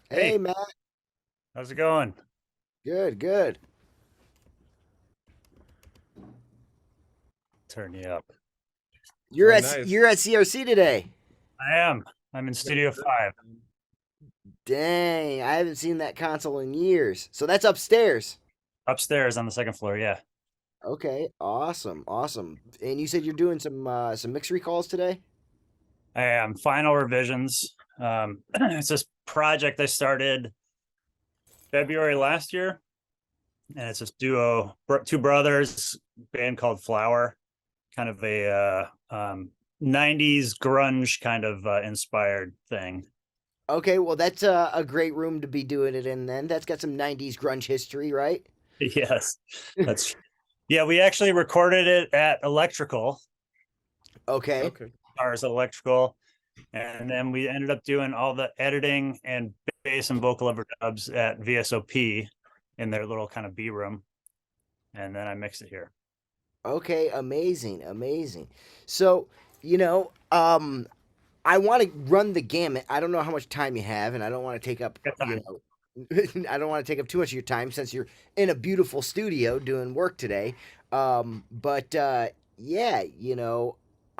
Hey, Hey, Matt. how's it going? Good, good. Turn you up. You're Oh, at nice. you're at COC today. I am. I'm in Studio 5. Dang, I haven't seen that console in years. So that's upstairs. Upstairs on the second floor, yeah. Okay, awesome, awesome. And you said you're doing some mix recalls today? I am. Final revisions. It's this project I started February last year, and it's this duo, two brothers, band called Flower, kind of a 90s grunge kind of inspired thing. Okay, well that's a great room to be doing it in then. That's got some 90s grunge history, right? Yes, that's yeah. We actually recorded it at Electrical, Okay. Okay. ours Electrical. And then we ended up doing all the editing and bass and vocal overdubs at VSOP in their little kind of B room. And then I mixed it here. Okay, amazing, amazing. So, you know, um I want to run the gamut. I don't know how much time you have, and I don't want to take up, Good time. I don't want to take up too much of your time since you're in a beautiful studio doing work today. But yeah,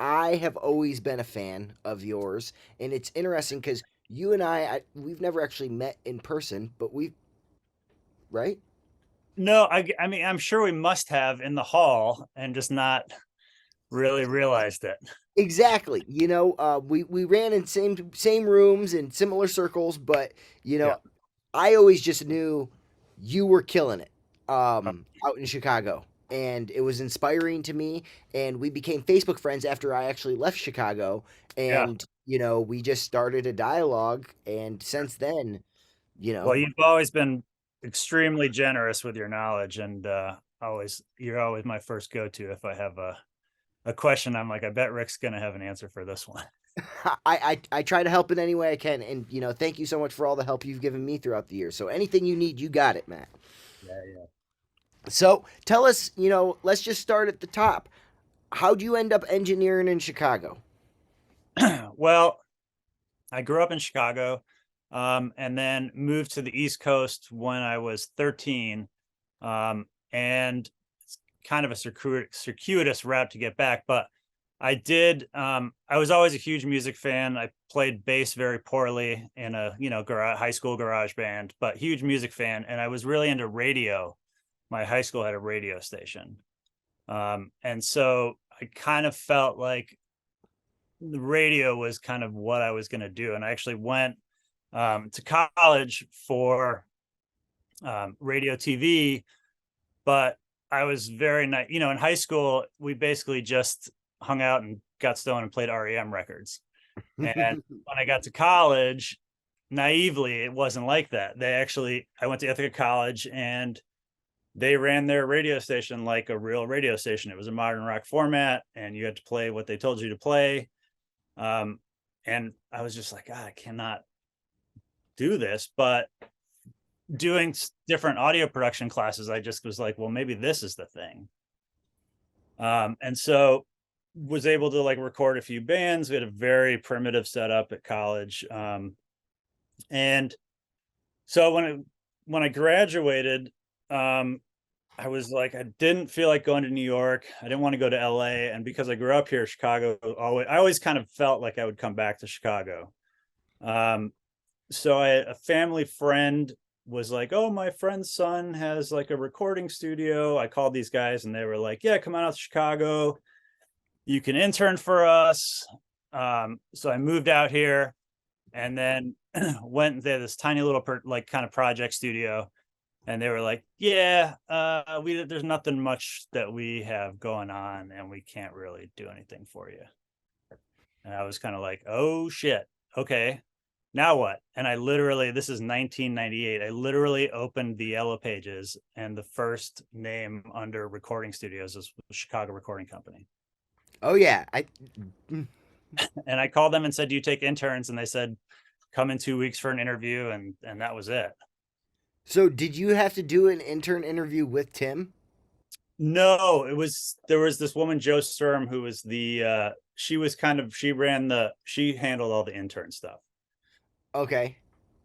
I have always been a fan of yours, and it's interesting because you and we've never actually met in person, but we've, right? No, I mean, I'm sure we must have in the hall and just not really realized it. Exactly. We ran in same rooms in similar circles, but Yeah. I always just knew you were killing it Uh, out in Chicago. And it was inspiring to me. And we became Facebook friends after I actually left Chicago. Yeah. And, we just started a dialogue. And since then, you Well, know, you've always been extremely generous with your knowledge and you're always my first go-to if I have a question. I'm like, I bet Rick's gonna have an answer for this one. I try to help in any way I can. And, thank you so much for all the help you've given me throughout the years. So anything you need, you got it, Matt. Yeah, So tell us, let's just start at the top. How'd you end up engineering in Chicago? yeah. Well, I grew up in Chicago, and then moved to the East Coast when I was 13. And it's kind of a circuitous route to get back, but I did. I was always a huge music fan. I played bass very poorly in a high school garage band, but huge music fan, and I was really into radio. My high school had a radio station, and so I kind of felt like the radio was kind of what I was going to do. And I actually went to college for radio TV, but I was very nice. In high school, we basically just hung out and got stoned and played REM records. And when I got to college, naively, it wasn't like that. I went to Ithaca College and they ran their radio station like a real radio station. It was a modern rock format, and you had to play what they told you to play. Um, and I was just like, God, I cannot do this. But doing different audio production classes, I just was like, well, maybe this is the thing. And so was able to like record a few bands. We had a very primitive setup at college. And so when I graduated, um, I was like, I didn't feel like going to New York. I didn't want to go to LA. And because I grew up here, Chicago, I always kind of felt like I would come back to Chicago. Um, so a family friend was like, "Oh, my friend's son has like a recording studio." I called these guys and they were like, "Yeah, come on out to Chicago. You can intern for us." So I moved out here and then went there, this tiny little like kind of project studio. And they were like, "Yeah, there's nothing much that we have going on and we can't really do anything for you." And I was kind of like, "Oh shit. Okay. Now what?" And this is 1998. I literally opened the yellow pages and the first name under recording studios was Chicago Recording Company. Oh yeah, And I called them and said, "Do you take interns?" And they said, "Come in 2 weeks for an interview." And that was it. So did you have to do an intern interview with Tim? No, there was this woman, Joe Sturm, who was she handled all the intern stuff. Okay.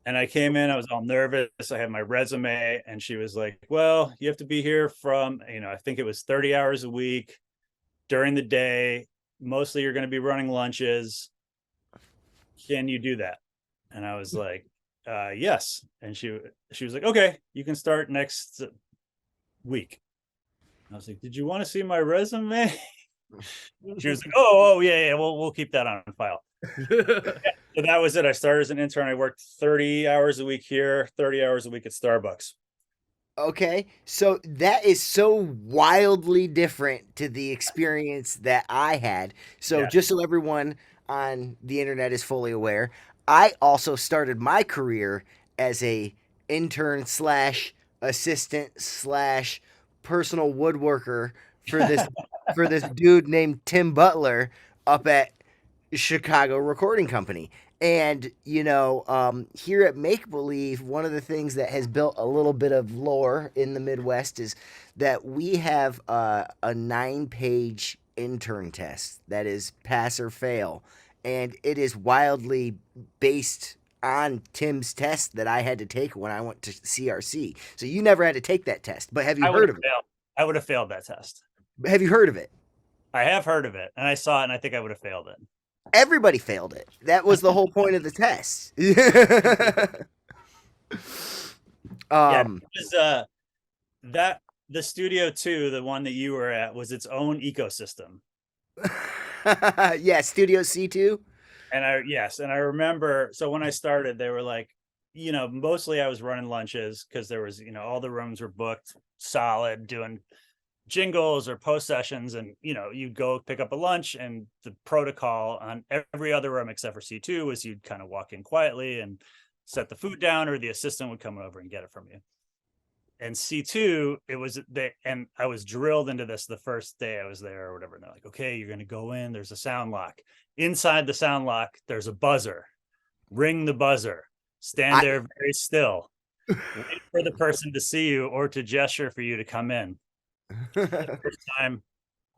And I came in, I was all nervous. I had my resume, and she was like, well, you have to be here from, I think it was 30 hours a week during the day. Mostly you're going to be running lunches. Can you do that? And I was like, yes. And she was like, okay, you can start next week. I was like, did you want to see my resume? She was like, oh, yeah, we'll keep that on file. So that was it. I started as an intern. I worked 30 hours a week here, 30 hours a week at Starbucks. Okay, so that is so wildly different to the experience that I had. So, Yeah. just so everyone on the internet is fully aware, I also started my career as a intern slash assistant slash personal woodworker for this dude named Tim Butler up at Chicago Recording Company. And, here at Make Believe, one of the things that has built a little bit of lore in the Midwest is that we have a 9-page intern test that is pass or fail. And it is wildly based on Tim's test that I had to take when I went to CRC. So you never had to take that test, but have you I would heard have of it? failed. I would have failed that test. Have you heard of it? I have heard of it, and I saw it, and I think I would have failed it. Everybody failed it. That was the whole point of the test. Yeah, um, it was that the studio too, the one that you were at, was its own ecosystem. yeah, Studio C2. And I remember, so when I started, they were like, mostly I was running lunches because there was, all the rooms were booked solid, doing jingles or post sessions, and you'd go pick up a lunch, and the protocol on every other room except for C2 was you'd kind of walk in quietly and set the food down, or the assistant would come over and get it from you. And C2, it was and I was drilled into this the first day I was there or whatever. And they're like, okay, you're going to go in, there's a sound lock. Inside the sound lock, there's a buzzer. Ring the buzzer. Stand there very still. Wait for the person to see you or to gesture for you to come in. The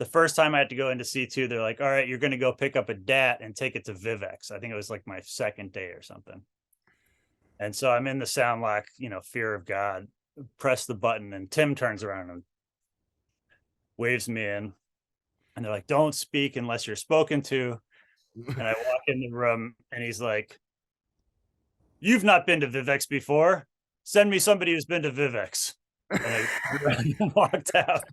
first time I had to go into C2, they're like, all right, you're going to go pick up a DAT and take it to Vivex. I think it was like my second day or something. And so I'm in the sound lock, fear of God, press the button, and Tim turns around and waves me in. And they're like, don't speak unless you're spoken to. And I walk in the room, and he's like, you've not been to Vivex before. Send me somebody who's been to Vivex. And I walked out.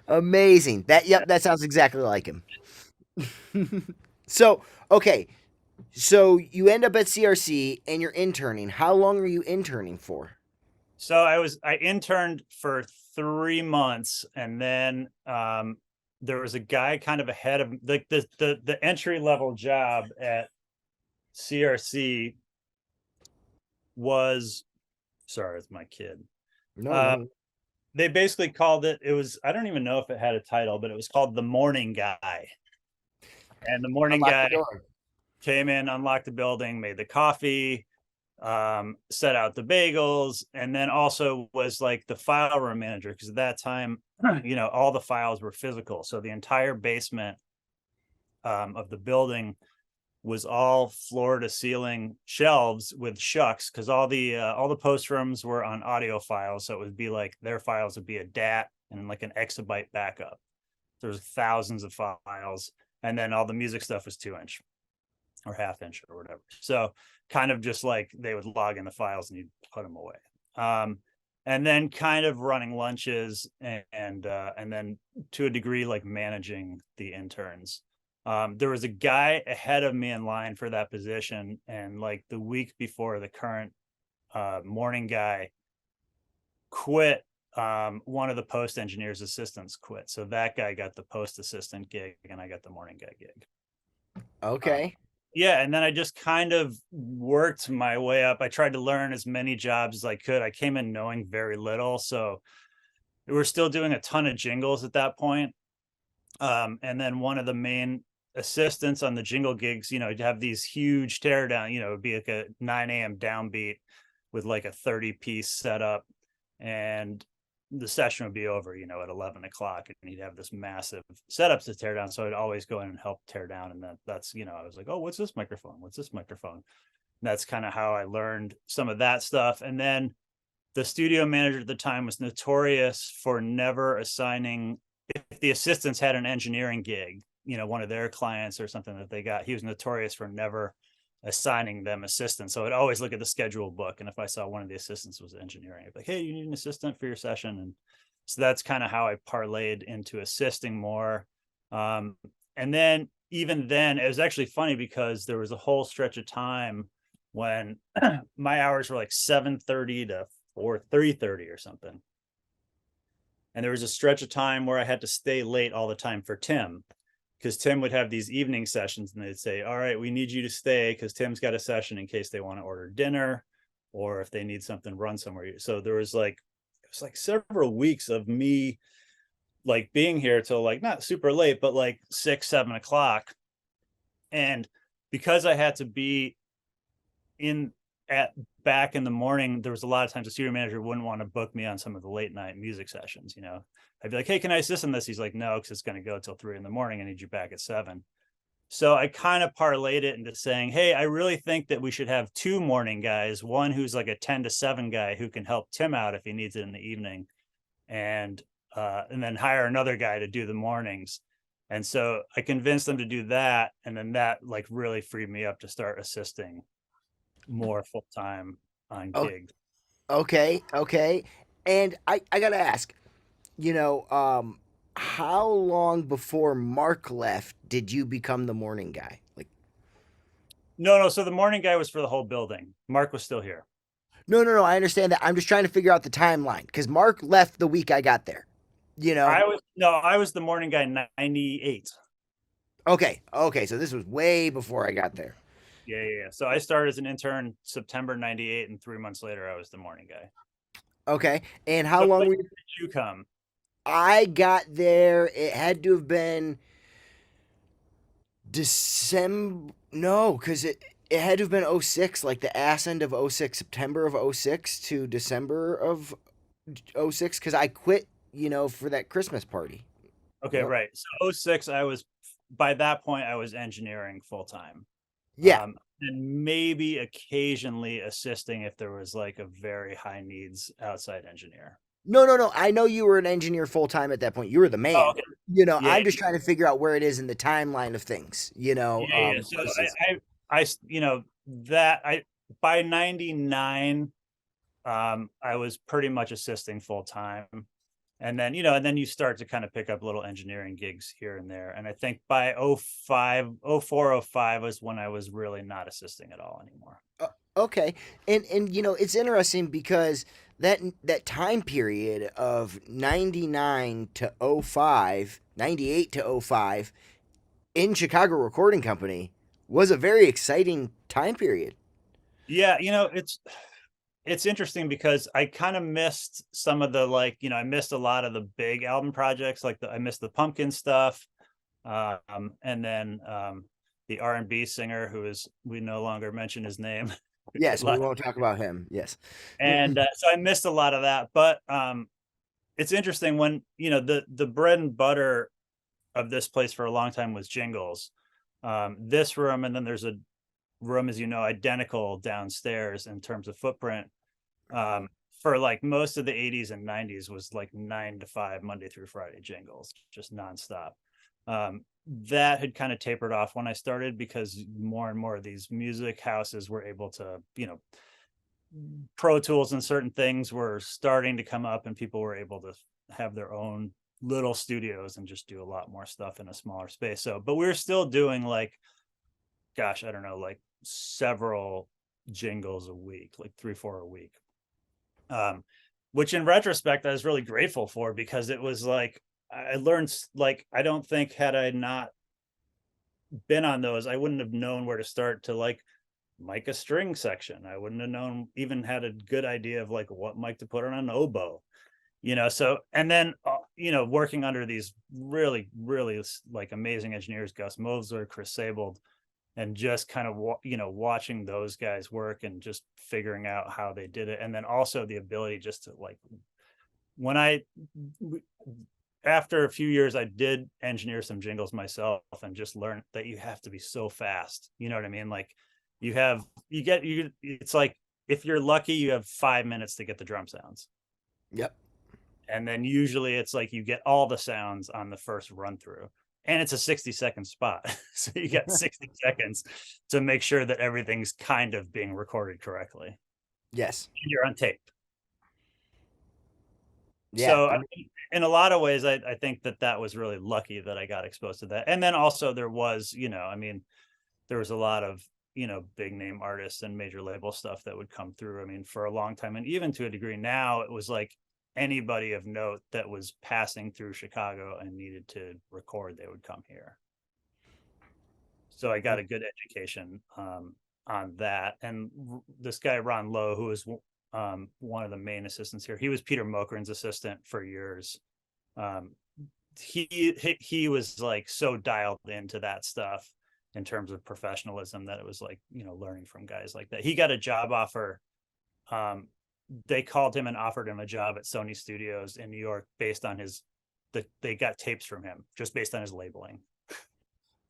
Amazing. That sounds exactly like him. So, okay. So you end up at CRC and you're interning. How long are you interning for? So I interned for 3 months, and then there was a guy kind of ahead of the entry level job at CRC was, sorry, it's my kid. No. They basically called it was, I don't even know if it had a title, but it was called the morning guy. And the morning guy came in, unlocked the building, made the coffee, set out the bagels, and then also was like the file room manager, because at that time, all the files were physical. So the entire basement of the building was all floor to ceiling shelves with shucks, because all the post rooms were on audio files. So it would be like their files would be a DAT and like an exabyte backup. There's thousands of files, and then all the music stuff was 2-inch or 1/2 inch or whatever. So kind of just like they would log in the files and you'd put them away. And then kind of running lunches and then to a degree like managing the interns. There was a guy ahead of me in line for that position, and like the week before, the current morning guy quit. One of the post engineers assistants quit, so that guy got the post assistant gig and I got the morning guy gig. Okay. Yeah, and then I just kind of worked my way up. I tried to learn as many jobs as I could. I came in knowing very little, so we were still doing a ton of jingles at that point. And then one of the main assistants on the jingle gigs, you'd have these huge teardown, it'd be like a 9 a.m. downbeat with like a 30-piece setup. And the session would be over, at 11 o'clock, and he'd have this massive setups to tear down. So I'd always go in and help tear down. And that's, I was like, oh, what's this microphone? What's this microphone? And that's kind of how I learned some of that stuff. And then the studio manager at the time was notorious for never assigning, if the assistants had an engineering gig, one of their clients or something that they got, he was notorious for never assigning them assistants. So I'd always look at the schedule book, and if I saw one of the assistants was engineering, I'd be like, hey, you need an assistant for your session. And so that's kind of how I parlayed into assisting more. And then even then, it was actually funny because there was a whole stretch of time when my hours were like 7:30 to 3:30 or something. And there was a stretch of time where I had to stay late all the time for Tim, because Tim would have these evening sessions, and they'd say, all right, we need you to stay because Tim's got a session in case they want to order dinner or if they need something run somewhere. So there was like, it was like several weeks of me like being here till like not super late, but like 6-7 o'clock. And because I had to be back in the morning, there was a lot of times the studio manager wouldn't want to book me on some of the late night music sessions. I'd be like, hey, can I assist in this? He's like, no, because it's going to go till 3 a.m. I need you back at 7. So I kind of parlayed it into saying, hey, I really think that we should have 2 morning guys, one who's like a 10 to 7 guy who can help Tim out if he needs it in the evening, and then hire another guy to do the mornings. And so I convinced them to do that. And then that like really freed me up to start assisting more full time on Oh, gigs. okay. And I gotta ask, how long before Mark left did you become the morning guy? Like, No. So the morning guy was for the whole building. Mark was still here. no. I understand that. I'm just trying to figure out the timeline because Mark left the week I got there. You know. I was the morning guy 98. Okay. So this was way before I got there. Yeah. So I started as an intern September 98, and 3 months later I was the morning guy. Okay. And how What long place were did you come? I got there? It had to have been December. No, because it had to have been '06, like the ass end of '06, September of '06 to December of '06, because I quit, for that Christmas party. Okay, Yep. right. So '06, by that point I was engineering full time. Yeah. And maybe occasionally assisting if there was like a very high needs outside engineer. No. I know you were an engineer full time at that point. You were the Oh, man. okay. Yeah, I'm just trying to figure out where it is in the timeline of things, yeah. So versus. that I by 99, I was pretty much assisting full time. And then, you start to kind of pick up little engineering gigs here and there. And I think by 04, 05 was when I was really not assisting at all anymore. Okay, and it's interesting because that time period of '99 to '05, '98 to '05 in Chicago Recording Company was a very exciting time period. Yeah, it's interesting because I kind of missed some of the I missed a lot of the big album projects, I missed the Pumpkin stuff, and then the R&B singer we no longer mention his name. Yes, we won't talk about him. Yes. And so I missed a lot of that, but it's interesting when the bread and butter of this place for a long time was jingles. This room, and then there's a room, as identical downstairs in terms of footprint. For like most of the 80s and 90s was like 9 to 5 Monday through Friday jingles, just nonstop. That had kind of tapered off when I started because more and more of these music houses were able to, Pro Tools and certain things were starting to come up, and people were able to have their own little studios and just do a lot more stuff in a smaller space. So, but we were still doing gosh, I don't know, like several jingles a week, like 3-4 a week. Which in retrospect I was really grateful for, because it was like I learned, I don't think had I not been on those, I wouldn't have known where to start to mic a string section. I wouldn't have known, even had a good idea of what mic to put on an oboe. So, and then working under these really amazing engineers, Gus Movesler, Chris Sabold, and just kind of watching those guys work and just figuring out how they did it. And then also the ability just to when I after a few years, I did engineer some jingles myself and just learned that you have to be so fast. You know what I mean? Like it's like if you're lucky, you have 5 minutes to get the drum sounds. Yep. And then usually it's like you get all the sounds on the first run through. And it's a 60-second spot. So you got 60 seconds to make sure that everything's kind of being recorded correctly. Yes. And you're on tape. Yeah. So I mean, in a lot of ways, I think that was really lucky that I got exposed to that. And then also there was, I mean, there was a lot of, big name artists and major label stuff that would come through. I mean, for a long time, and even to a degree now, it was like anybody of note that was passing through Chicago and needed to record, they would come here. So I got a good education on that. And this guy, Ron Lowe, who was one of the main assistants here, he was Peter Mokran's assistant for years. He was like so dialed into that stuff in terms of professionalism that it was like, learning from guys like that. He got a job offer. They called him and offered him a job at Sony Studios in New York based on they got tapes from him just based on his labeling.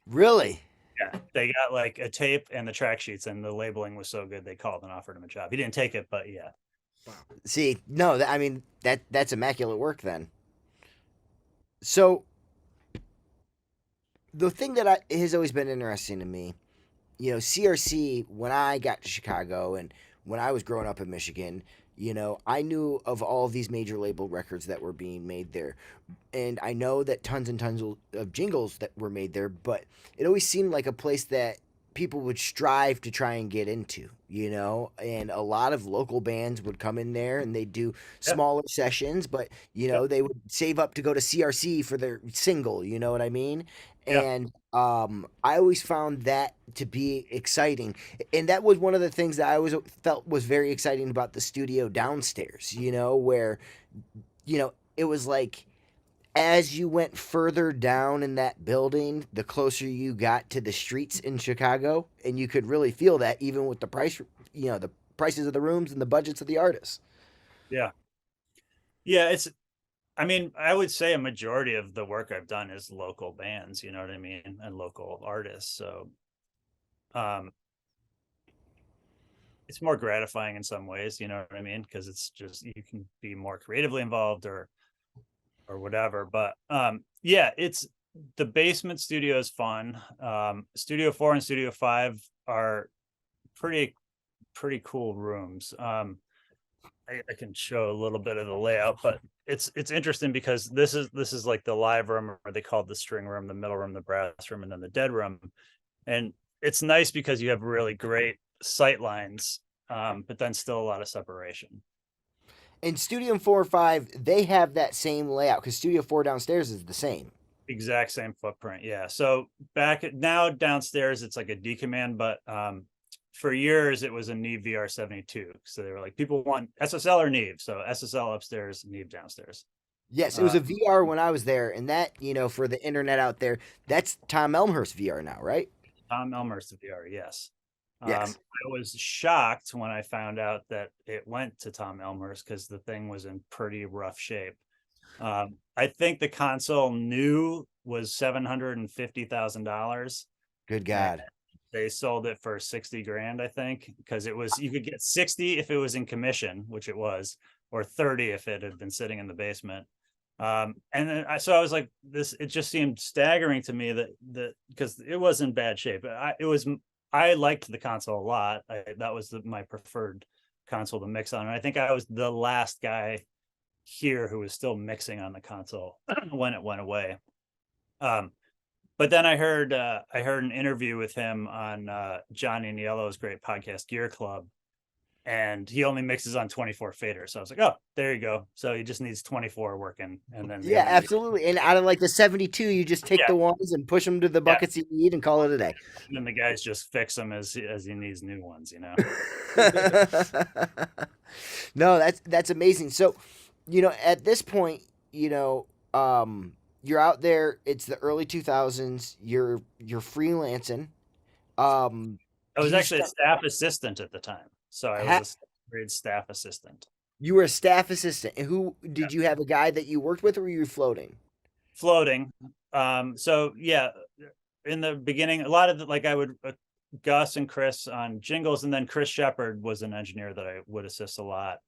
Really? Yeah, they got like a tape and the track sheets, and the labeling was so good they called and offered him a job. He didn't take it, but yeah. See, no, I mean that's immaculate work then. So the thing that has always been interesting to me, CRC, when I got to Chicago and when I was growing up in Michigan, I knew of all of these major label records that were being made there. And I know that tons and tons of jingles that were made there, but it always seemed like a place that people would strive to try and get into, and a lot of local bands would come in there and they'd do smaller sessions, but, they would save up to go to CRC for their single, you know what I mean? Yeah. And I always found that to be exciting. And that was one of the things that I always felt was very exciting about the studio downstairs, where, it was like, as you went further down in that building, the closer you got to the streets in Chicago, and you could really feel that even with the the prices of the rooms and the budgets of the artists. Yeah. Yeah, I mean, I would say a majority of the work I've done is local bands, you know what I mean, and local artists. So it's more gratifying in some ways, you know what I mean? Because it's just you can be more creatively involved or whatever. But yeah, it's the basement studio is fun. Studio 4 and Studio 5 are pretty cool rooms. I can show a little bit of the layout, but it's interesting because this is like the live room, or they call it the string room, the middle room, the brass room, and then the dead room. And it's nice because you have really great sight lines, but then still a lot of separation. In Studio 4 or 5, they have that same layout because Studio 4 downstairs is the same. Exact same footprint, yeah. So now downstairs it's like a D command, but for years it was a Neve VR72. So they were like, people want SSL or Neve, so SSL upstairs, Neve downstairs. Yes, it was a VR when I was there, and that, for the internet out there, that's Tom Elmhurst VR now, right? Tom Elmhurst VR, yes. Yes. I was shocked when I found out that it went to Tom Elmhurst because the thing was in pretty rough shape. I think the console new was $750,000. Good God. They sold it for 60 grand, I think, because you could get 60 if it was in commission, which it was, or 30 if it had been sitting in the basement. And then I was like, it just seemed staggering to me that because it was in bad shape. I liked the console a lot. That was my preferred console to mix on. And I think I was the last guy here who was still mixing on the console when it went away. But then I heard an interview with him on Johnny and Yellow's great podcast Gear Club, and he only mixes on 24 faders. So I was like, oh, there you go. So he just needs 24 working, and then Yeah, absolutely. And out of like the 72, you just take the ones and push them to the buckets you need and call it a day. And then the guys just fix them as he needs new ones, No, that's amazing. So, at this point, you're out there. It's the early 2000s. You're freelancing. I was actually a staff assistant at the time, so I was a grade staff assistant. You were a staff assistant. And who Yeah. did you have a guy that you worked with, or were you floating? Floating. So yeah, in the beginning, a lot of the, like I would Gus and Chris on jingles, and then Chris Shepard was an engineer that I would assist a lot.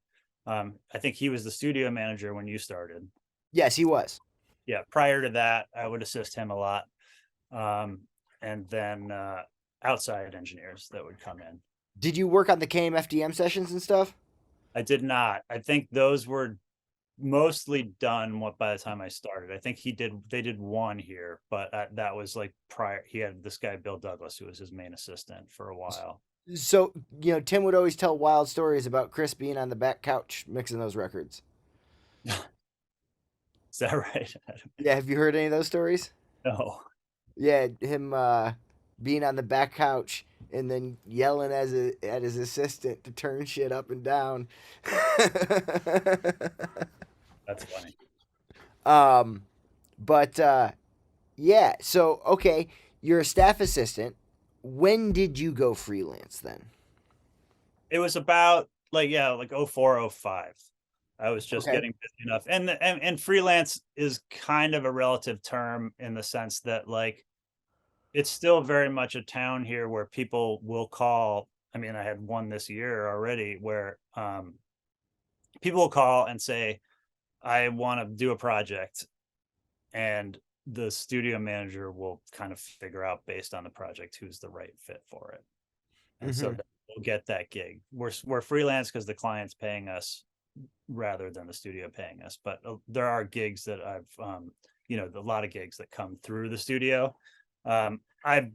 I think he was the studio manager when you started. Yes, he was. Yeah, prior to that, I would assist him a lot. Um, and then outside engineers that would come in. Did you work on the KMFDM sessions and stuff? I did not. I think those were mostly done what by the time I started. I think they did one here, but that was like prior. He had this guy Bill Douglas who was his main assistant for a while. So, Tim would always tell wild stories about Chris being on the back couch mixing those records. Is that right? Yeah, have you heard any of those stories? No. Yeah, him being on the back couch and then yelling at his assistant to turn shit up and down. That's funny. um, but yeah, so okay, you're a staff assistant. When did you go freelance then? It was about like yeah, like 04, 05. I was just Okay. getting busy enough. And freelance is kind of a relative term in the sense that like it's still very much a town here where people will call. I mean, I had one this year already where people will call and say, I want to do a project, and the studio manager will kind of figure out based on the project who's the right fit for it. And so Mm-hmm. we'll get that gig. We're freelance because the client's paying us rather than the studio paying us. But there are gigs that I've, a lot of gigs that come through the studio. I've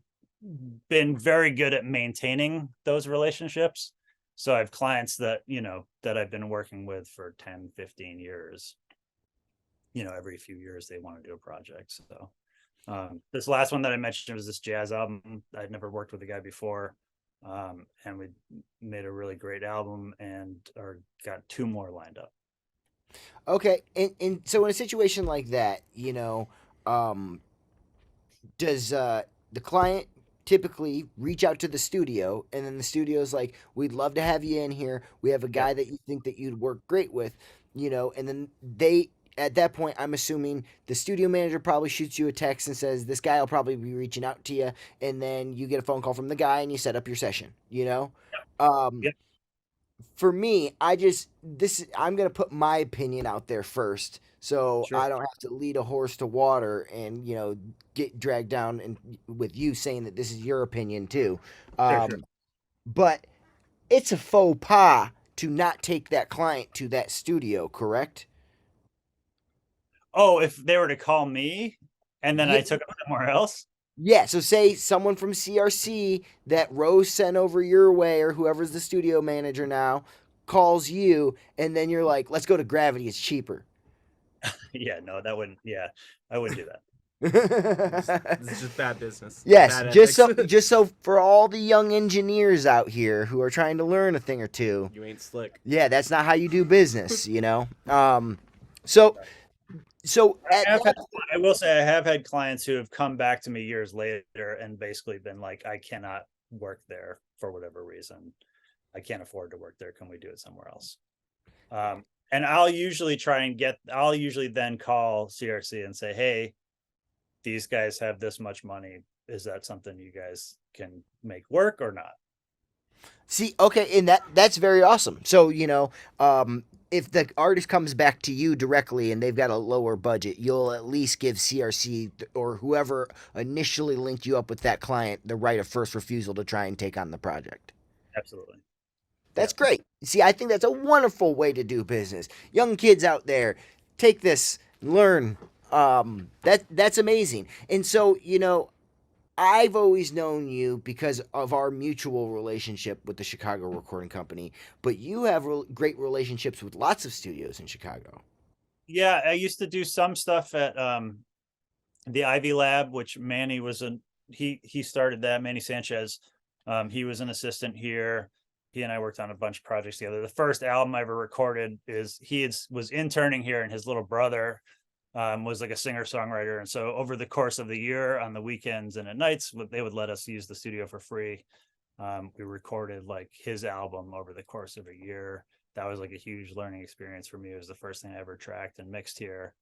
been very good at maintaining those relationships. So I have clients that, that I've been working with for 10, 15 years. Every few years they want to do a project. So this last one that I mentioned was this jazz album. I'd never worked with a guy before. And we made a really great album and got two more lined up. Okay, and so in a situation like that, um, does the client typically reach out to the studio, and then the studio's like, we'd love to have you in here, we have a Yep. guy that you think that you'd work great with, and then they, at that point, I'm assuming the studio manager probably shoots you a text and says this guy will probably be reaching out to you, and then you get a phone call from the guy and you set up your session. um Yep. for me, I'm gonna put my opinion out there first, so Sure. I don't have to lead a horse to water and get dragged down and with you saying that this is your opinion too. Sure. Sure. But it's a faux pas to not take that client to that studio, correct? Oh, if they were to call me and then Yeah, I took them somewhere else. yeah. So say someone from CRC that Rose sent over your way, or whoever's the studio manager now, calls you, and then you're like, "Let's go to Gravity. It's cheaper." Yeah, no, that wouldn't. Yeah, I wouldn't do that. This is just bad business. Yes, Bad just so ethics. just so for all the young engineers out here who are trying to learn a thing or two. You ain't slick. Yeah, that's not how you do business. So at I've had, that, I will say I have had clients who have come back to me years later and basically been like, I cannot work there for whatever reason. I can't afford to work there. Can we do it somewhere else? And I'll usually then call CRC and say, hey, these guys have this much money. Is that something you guys can make work or not? see, okay, and that's very awesome. So if the artist comes back to you directly and they've got a lower budget, you'll at least give CRC or whoever initially linked you up with that client the right of first refusal to try and take on the project. Absolutely. That's Yeah. great. See, I think that's a wonderful way to do business. Young kids out there, take this, learn. That's amazing. And so, I've always known you because of our mutual relationship with the Chicago Recording Company, but you have great relationships with lots of studios in Chicago. Yeah, I used to do some stuff at the Ivy Lab, which Manny was he started that. Manny Sanchez, he was an assistant here. He and I worked on a bunch of projects together. The first album I ever recorded was interning here, and his little brother was like a singer songwriter. And so over the course of the year, on the weekends and at nights, they would let us use the studio for free. We recorded like his album over the course of a year. that was like a huge learning experience for me. It was the first thing I ever tracked and mixed here.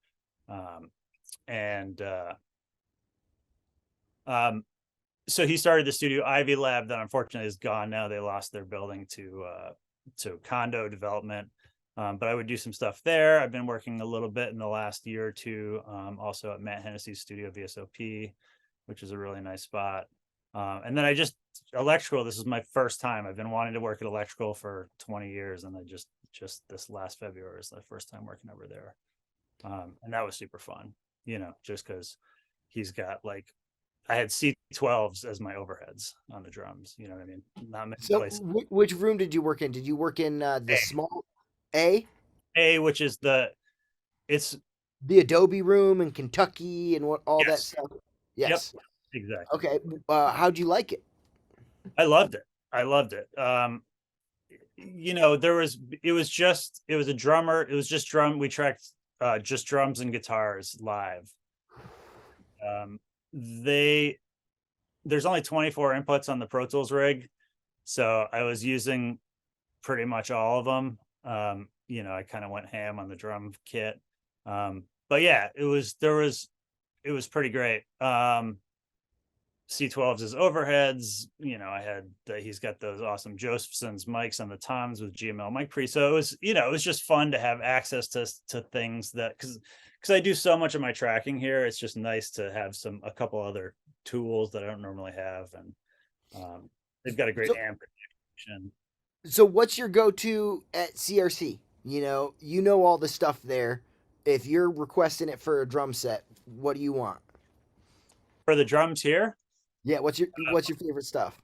And so he started the studio Ivy Lab that unfortunately is gone now. They lost their building to condo development. But I would do some stuff there. I've been working a little bit in the last year or two, also at Matt Hennessy's studio, VSOP, which is a really nice spot. And then I just electrical. This is my first time. I've been wanting to work at electrical for 20 years, and I just this last February is the first time working over there. And that was super fun, just because he's got like, I had C12s as my overheads on the drums. You know what I mean? Not many So, places. which room did you work in? Did you work in the A. small A, Which is it's the Adobe room in Kentucky, and all that yes, stuff? yep, Yes. exactly. Okay. How'd you like it? I loved it. It was a drummer. It was just drum. We tracked just drums and guitars live. There's only 24 inputs on the Pro Tools rig, so I was using pretty much all of them. I kind of went ham on the drum kit. But yeah, it was pretty great. C12s as overheads. He's got those awesome Josephson's mics on the toms with GML mic pre. So it was just fun to have access to things that, because I do so much of my tracking here. It's just nice to have a couple other tools that I don't normally have. And they've got a great amp connection. So what's your go-to at CRC? You know all the stuff there. If you're requesting it for a drum set, what do you want? For the drums here? Yeah, what's your favorite stuff?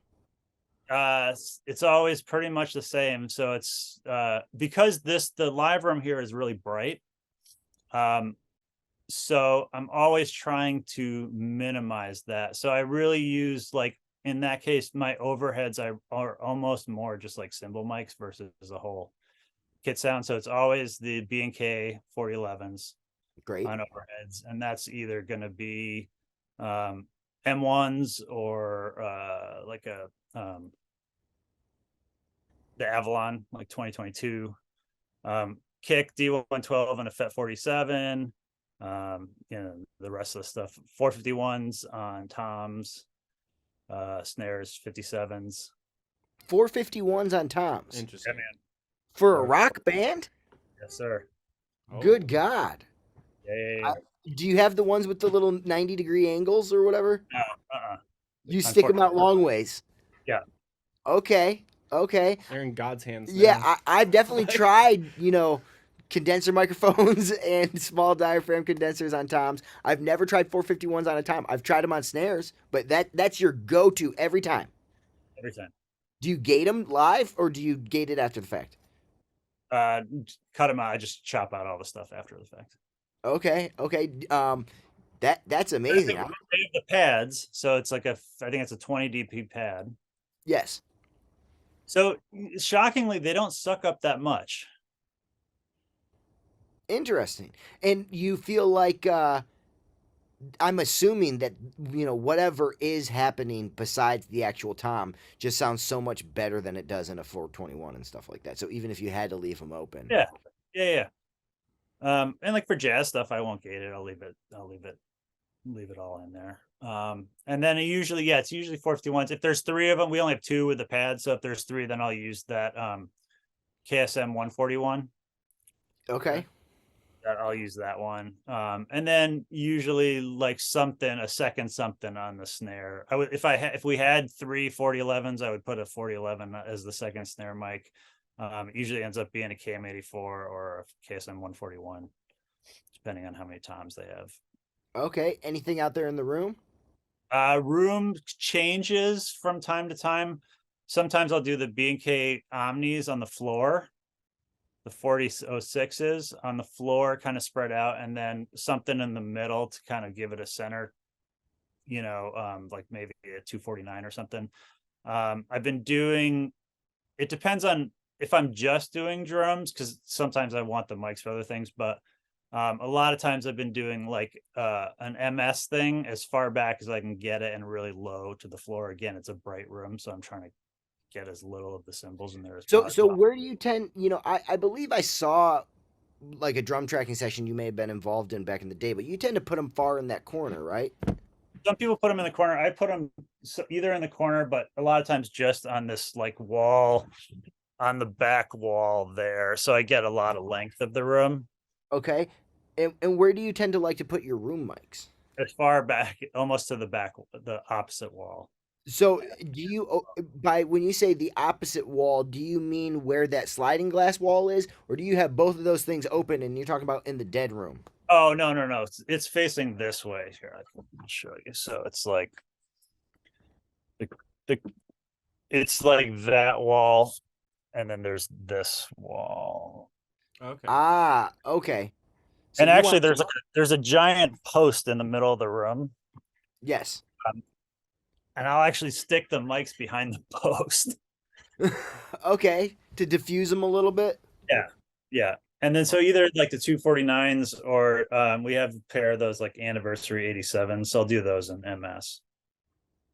It's always pretty much the same. So it's because the live room here is really bright. So I'm always trying to minimize that. So I really use, like, in that case, my overheads are almost more just like cymbal mics versus a whole kit sound. So it's always the B&K 4011s Great. on overheads, and that's either going to be M1s or like the Avalon, like 2022, kick D112 and a FET 47. The rest of the stuff, 451s on toms, snares 57s. 451s on toms. Interesting. Yeah, man. For a rock band? Yes, sir. Good God. Yeah. Do you have the ones with the little 90-degree angles or whatever? No, You stick them out long ways. Yeah. Okay. They're in God's hands. Yeah, I've definitely tried, condenser microphones and small diaphragm condensers on toms. I've never tried 451s on a tom. I've tried them on snares, but that's your go-to every time. Every time. Do you gate them live or do you gate it after the fact? Cut them out. I just chop out all the stuff after the fact. Okay. That's amazing. They have the pads, so it's like I think it's a 20 dp pad. Yes. So shockingly, they don't suck up that much. Interesting. And you feel like I'm assuming that whatever is happening besides the actual tom just sounds so much better than it does in a 421 and stuff like that. So even if you had to leave them open. Yeah. And like for jazz stuff, I won't gate it. I'll leave it all in there. And then it's usually 451s. If there's 3 of them, we only have 2 with the pad. So if there's 3, then I'll use that KSM 141. Okay. I'll use that one. And then usually like a second something on the snare. If we had 3 4011s, I would put a 4011 as the second snare mic. It usually ends up being a KM84 or a KSM 141, depending on how many toms they have. Okay. Anything out there in the room? Room changes from time to time. Sometimes I'll do the B&K Omnis on the floor. The 4006s on the floor, kind of spread out, and then something in the middle to kind of give it a center, like maybe a 249 or something. I've been doing, it depends on if I'm just doing drums, because sometimes I want the mics for other things, but a lot of times I've been doing like an MS thing as far back as I can get it and really low to the floor. Again, it's a bright room, so I'm trying to get as little of the cymbals in there as So possible. where do you tend, I believe I saw like a drum tracking session you may have been involved in back in the day, but you tend to put them far in that corner, right? Some people put them in the corner. I put them either in the corner, but a lot of times just on this like wall, on the back wall there. So I get a lot of length of the room. Okay. And where do you tend to like to put your room mics? As far back, almost to the back, the opposite wall. So do you by when you say the opposite wall, do you mean where that sliding glass wall is, or do you have both of those things open and you're talking about in the dead room? Oh, no. It's facing this way. Here, I'll show you. So it's like the, the it's like that wall, and then there's this wall. Okay. Ah, okay. So And you actually, want there's a giant post in the middle of the room, yes. and I'll actually stick the mics behind the post. Okay, to diffuse them a little bit. Yeah. And then so either like the 249s or we have a pair of those like anniversary 87s. So I'll do those in MS.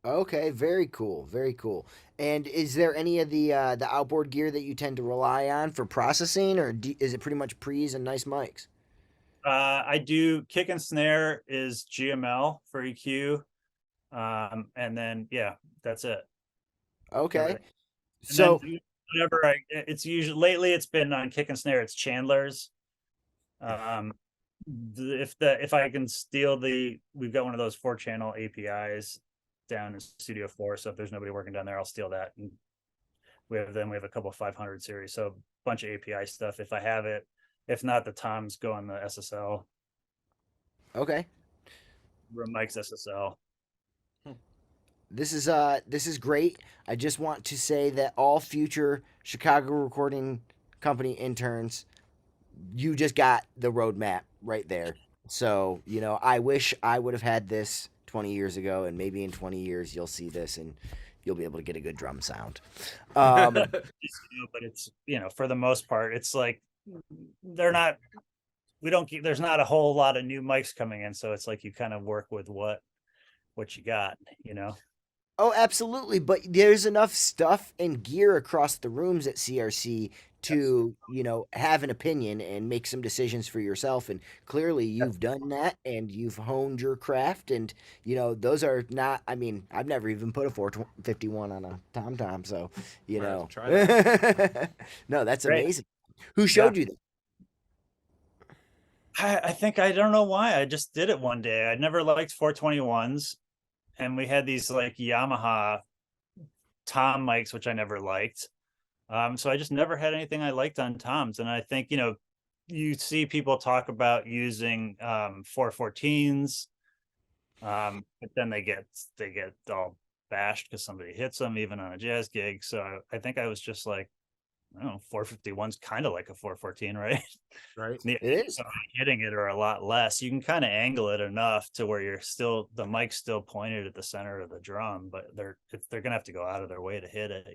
Okay, very cool, very cool. And is there any of the outboard gear that you tend to rely on for processing, or is it pretty much pre's and nice mics? I do kick and snare is GML for EQ. And then yeah, that's it. Okay, Everything. And so then whenever it's usually lately it's been on kick and snare, it's Chandler's. If I can steal we've got one of those 4-channel APIs down in Studio 4. So if there's nobody working down there, I'll steal that. And we have a couple 500 series, so a bunch of API stuff if I have it. If not, the toms go on the SSL. okay, Room Mike's SSL. this is great. I just want to say that all future Chicago Recording Company interns, you just got the roadmap right there. So I wish I would have had this 20 years ago, and maybe in 20 years you'll see this and you'll be able to get a good drum sound. But it's for the most part, it's like they're not. There's not a whole lot of new mics coming in, so it's like you kind of work with what you got. Oh, absolutely. But there's enough stuff and gear across the rooms at CRC to, have an opinion and make some decisions for yourself. And clearly you've done that and you've honed your craft. And, those are not, I mean, I've never even put a 451 on a tom-tom. So, Try that. No, that's Great. amazing. Who showed you that? I think I don't know why. I just did it one day. I never liked 421s. And we had these like Yamaha tom mics, which I never liked. So I just never had anything I liked on toms. And I think, you see people talk about using 414s, but then they get all bashed because somebody hits them even on a jazz gig. So I think I was just like, I don't know, 451's kind of like a 414, right? Right. It is. Hitting it or a lot less. You can kind of angle it enough to where the mic's still pointed at the center of the drum, but they're gonna have to go out of their way to hit it,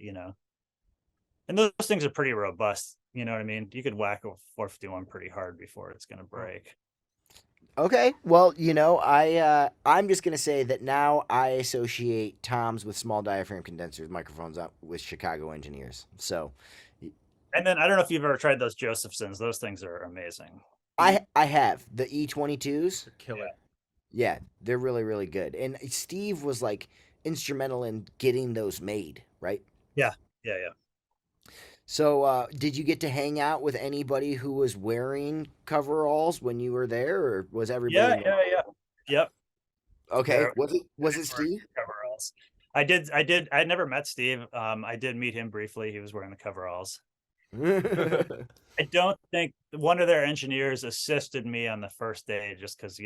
And those things are pretty robust. You know what I mean? You could whack a 451 pretty hard before it's gonna break. Okay. Well, I'm just gonna say that now I associate toms with small diaphragm condensers microphones up with Chicago engineers. So And then I don't know if you've ever tried those Josephsons. Those things are amazing. I have the E22s. Killer. Yeah, they're really, really good. And Steve was like instrumental in getting those made, right? Yeah. So did you get to hang out with anybody who was wearing coveralls when you were there, or was everybody? Yeah. Yep. Okay. There- Was it Steve? Coveralls. I never met Steve. I did meet him briefly. He was wearing the coveralls. I don't think one of their engineers assisted me on the first day just because,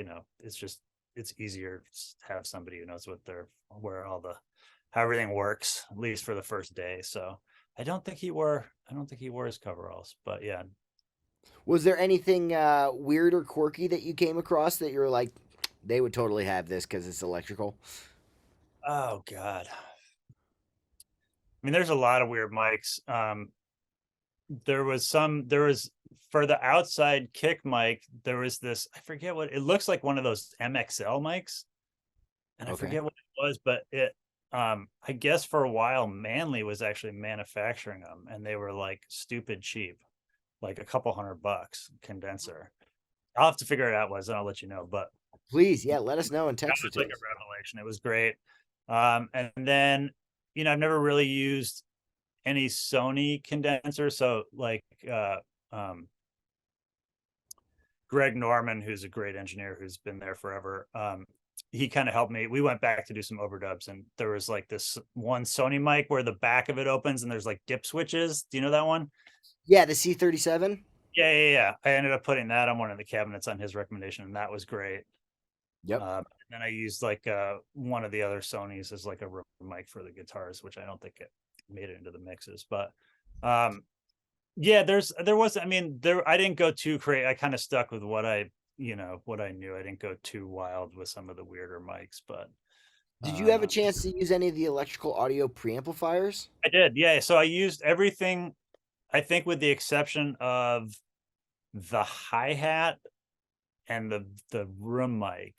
it's easier to have somebody who knows how everything works, at least for the first day. So I don't think he wore his coveralls, but yeah. Was there anything weird or quirky that you came across that you were like, they would totally have this because it's electrical? Oh God. I mean, there's a lot of weird mics. There was for the outside kick mic, there was this, I forget what it looks like, one of those MXL mics. And I Okay. forget what it was, but I guess for a while, Manley was actually manufacturing them, and they were like stupid cheap, like a couple $100 condenser. I'll have to figure it out, Wes, and I'll let you know. But Please, yeah, let us know and that text it was to like us. a revelation. It was great. And then, I've never really used any Sony condenser. So like Greg Norman, who's a great engineer who's been there forever, he kind of helped me. We went back to do some overdubs, and there was like this one Sony mic where the back of it opens and there's like dip switches. Do you know that one? Yeah, the C37. Yeah. I ended up putting that on one of the cabinets on his recommendation, and that was great. Yep. And I used like one of the other Sonys as like a room mic for the guitars, which I don't think it made it into the mixes. But yeah, there was, I didn't go too crazy. I kind of stuck with what I knew. I didn't go too wild with some of the weirder mics, but Did you have a chance to use any of the electrical audio preamplifiers? I did. Yeah. So I used everything, I think, with the exception of the hi-hat and the room mic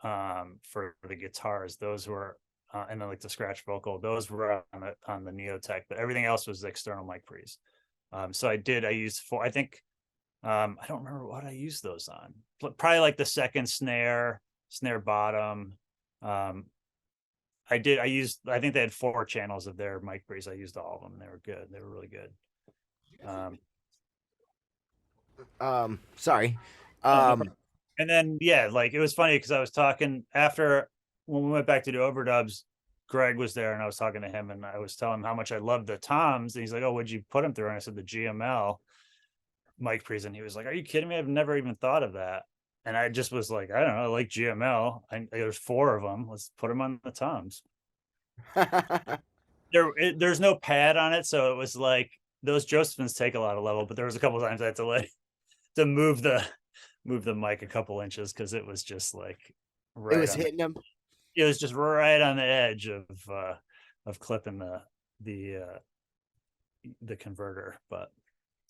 for the guitars. Those were and then like the scratch vocal, those were on the Neotech, but everything else was external mic pre's. So I used I think I don't remember what I used those on. Probably like the second snare bottom. I think they had 4 channels of their mic pre's. I used all of them. They were good. They were really good. Sorry. And then, yeah, like it was funny because I was talking after when we went back to do overdubs, Greg was there and I was talking to him and I was telling him how much I loved the toms. And he's like, "Oh, what'd you put him through?" And I said, "The GML mic pre's." And he was like, "Are you kidding me? I've never even thought of that." And I just was like, I don't know, I like GML. There's 4 of them. Let's put them on the toms. There's no pad on it. So it was like those Josephines take a lot of level, but there was a couple times I had to like to move the mic a couple inches because it was just like It was hitting them. It was just right on the edge of clipping the converter. But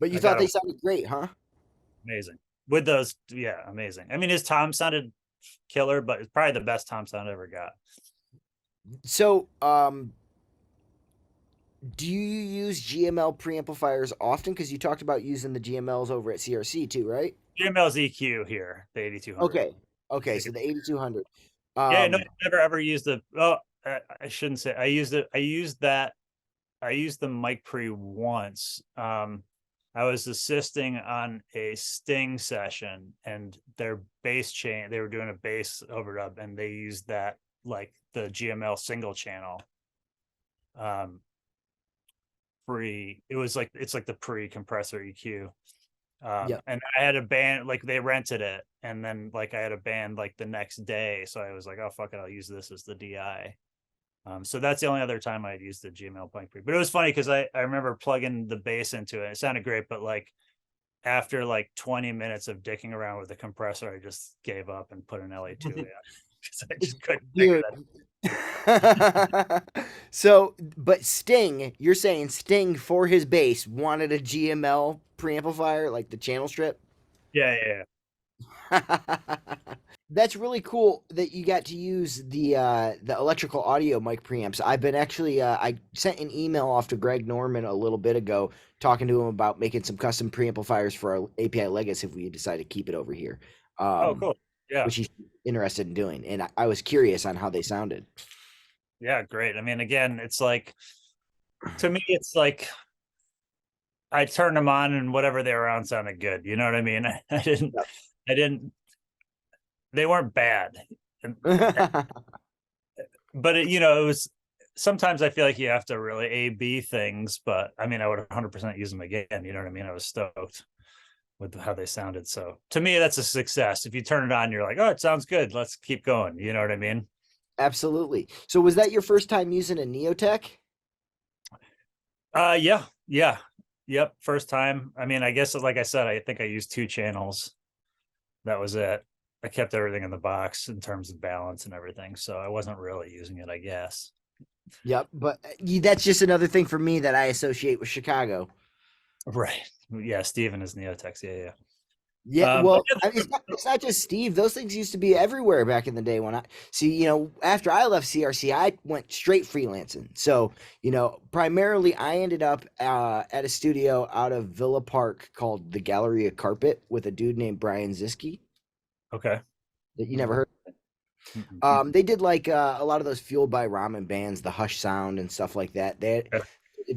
you thought they sounded great, huh? Amazing with those. Yeah, amazing. I mean, his tom sounded killer, but it's probably the best tom sound I ever got. So, do you use GML preamplifiers often? Because you talked about using the GMLs over at CRC too, right? GML's EQ here, the 8200. Okay, so the 8200. Yeah, no, I never ever used the. Oh, I shouldn't say. I used it. I used the mic pre once. I was assisting on a Sting session, and their bass chain. They were doing a bass overdub, and they used that like the GML single channel. It's like the pre-compressor EQ. And I had a band, like they rented it, and then like I had a band like the next day, so I was like, oh fuck it, I'll use this as the DI. So that's the only other time I'd used the GML mic pre. But it was funny because I remember plugging the bass into it. It sounded great, but like after like 20 minutes of dicking around with the compressor, I just gave up and put an LA2 in because I just couldn't figure that. So, but Sting, you're saying Sting for his bass wanted a GML preamplifier, like the channel strip? Yeah. That's really cool that you got to use the electrical audio mic preamps. I've been actually I sent an email off to Greg Norman a little bit ago talking to him about making some custom preamplifiers for our API Legacy if we decide to keep it over here. Oh, cool. Yeah. Which he's interested in doing. And I was curious on how they sounded. Yeah, great. I mean, again, it's like, to me, it's like I turned them on and whatever they were on sounded good. You know what I mean? I didn't, they weren't bad. But it was, sometimes I feel like you have to really A/B things, but I mean, I would 100% use them again. You know what I mean? I was stoked with how they sounded. So to me, that's a success. If you turn it on, you're like, oh, it sounds good. Let's keep going. You know what I mean? Absolutely. So was that your first time using a Neotech? Yeah. Yep. First time. I mean, I guess, like I said, I think I used 2 channels. That was it. I kept everything in the box in terms of balance and everything. So I wasn't really using it, I guess. Yep. But that's just another thing for me that I associate with Chicago. Right. Yeah. Steven is Neotech. Yeah. Yeah, But well, I mean, it's not just Steve. Those things used to be everywhere back in the day when I see, after I left CRC, I went straight freelancing. So, primarily I ended up at a studio out of Villa Park called the Galleria Carpet with a dude named Brian Ziski okay. that you never heard. Mhm. They did like a lot of those Fueled by Ramen bands, the Hush Sound and stuff like that. They had Okay.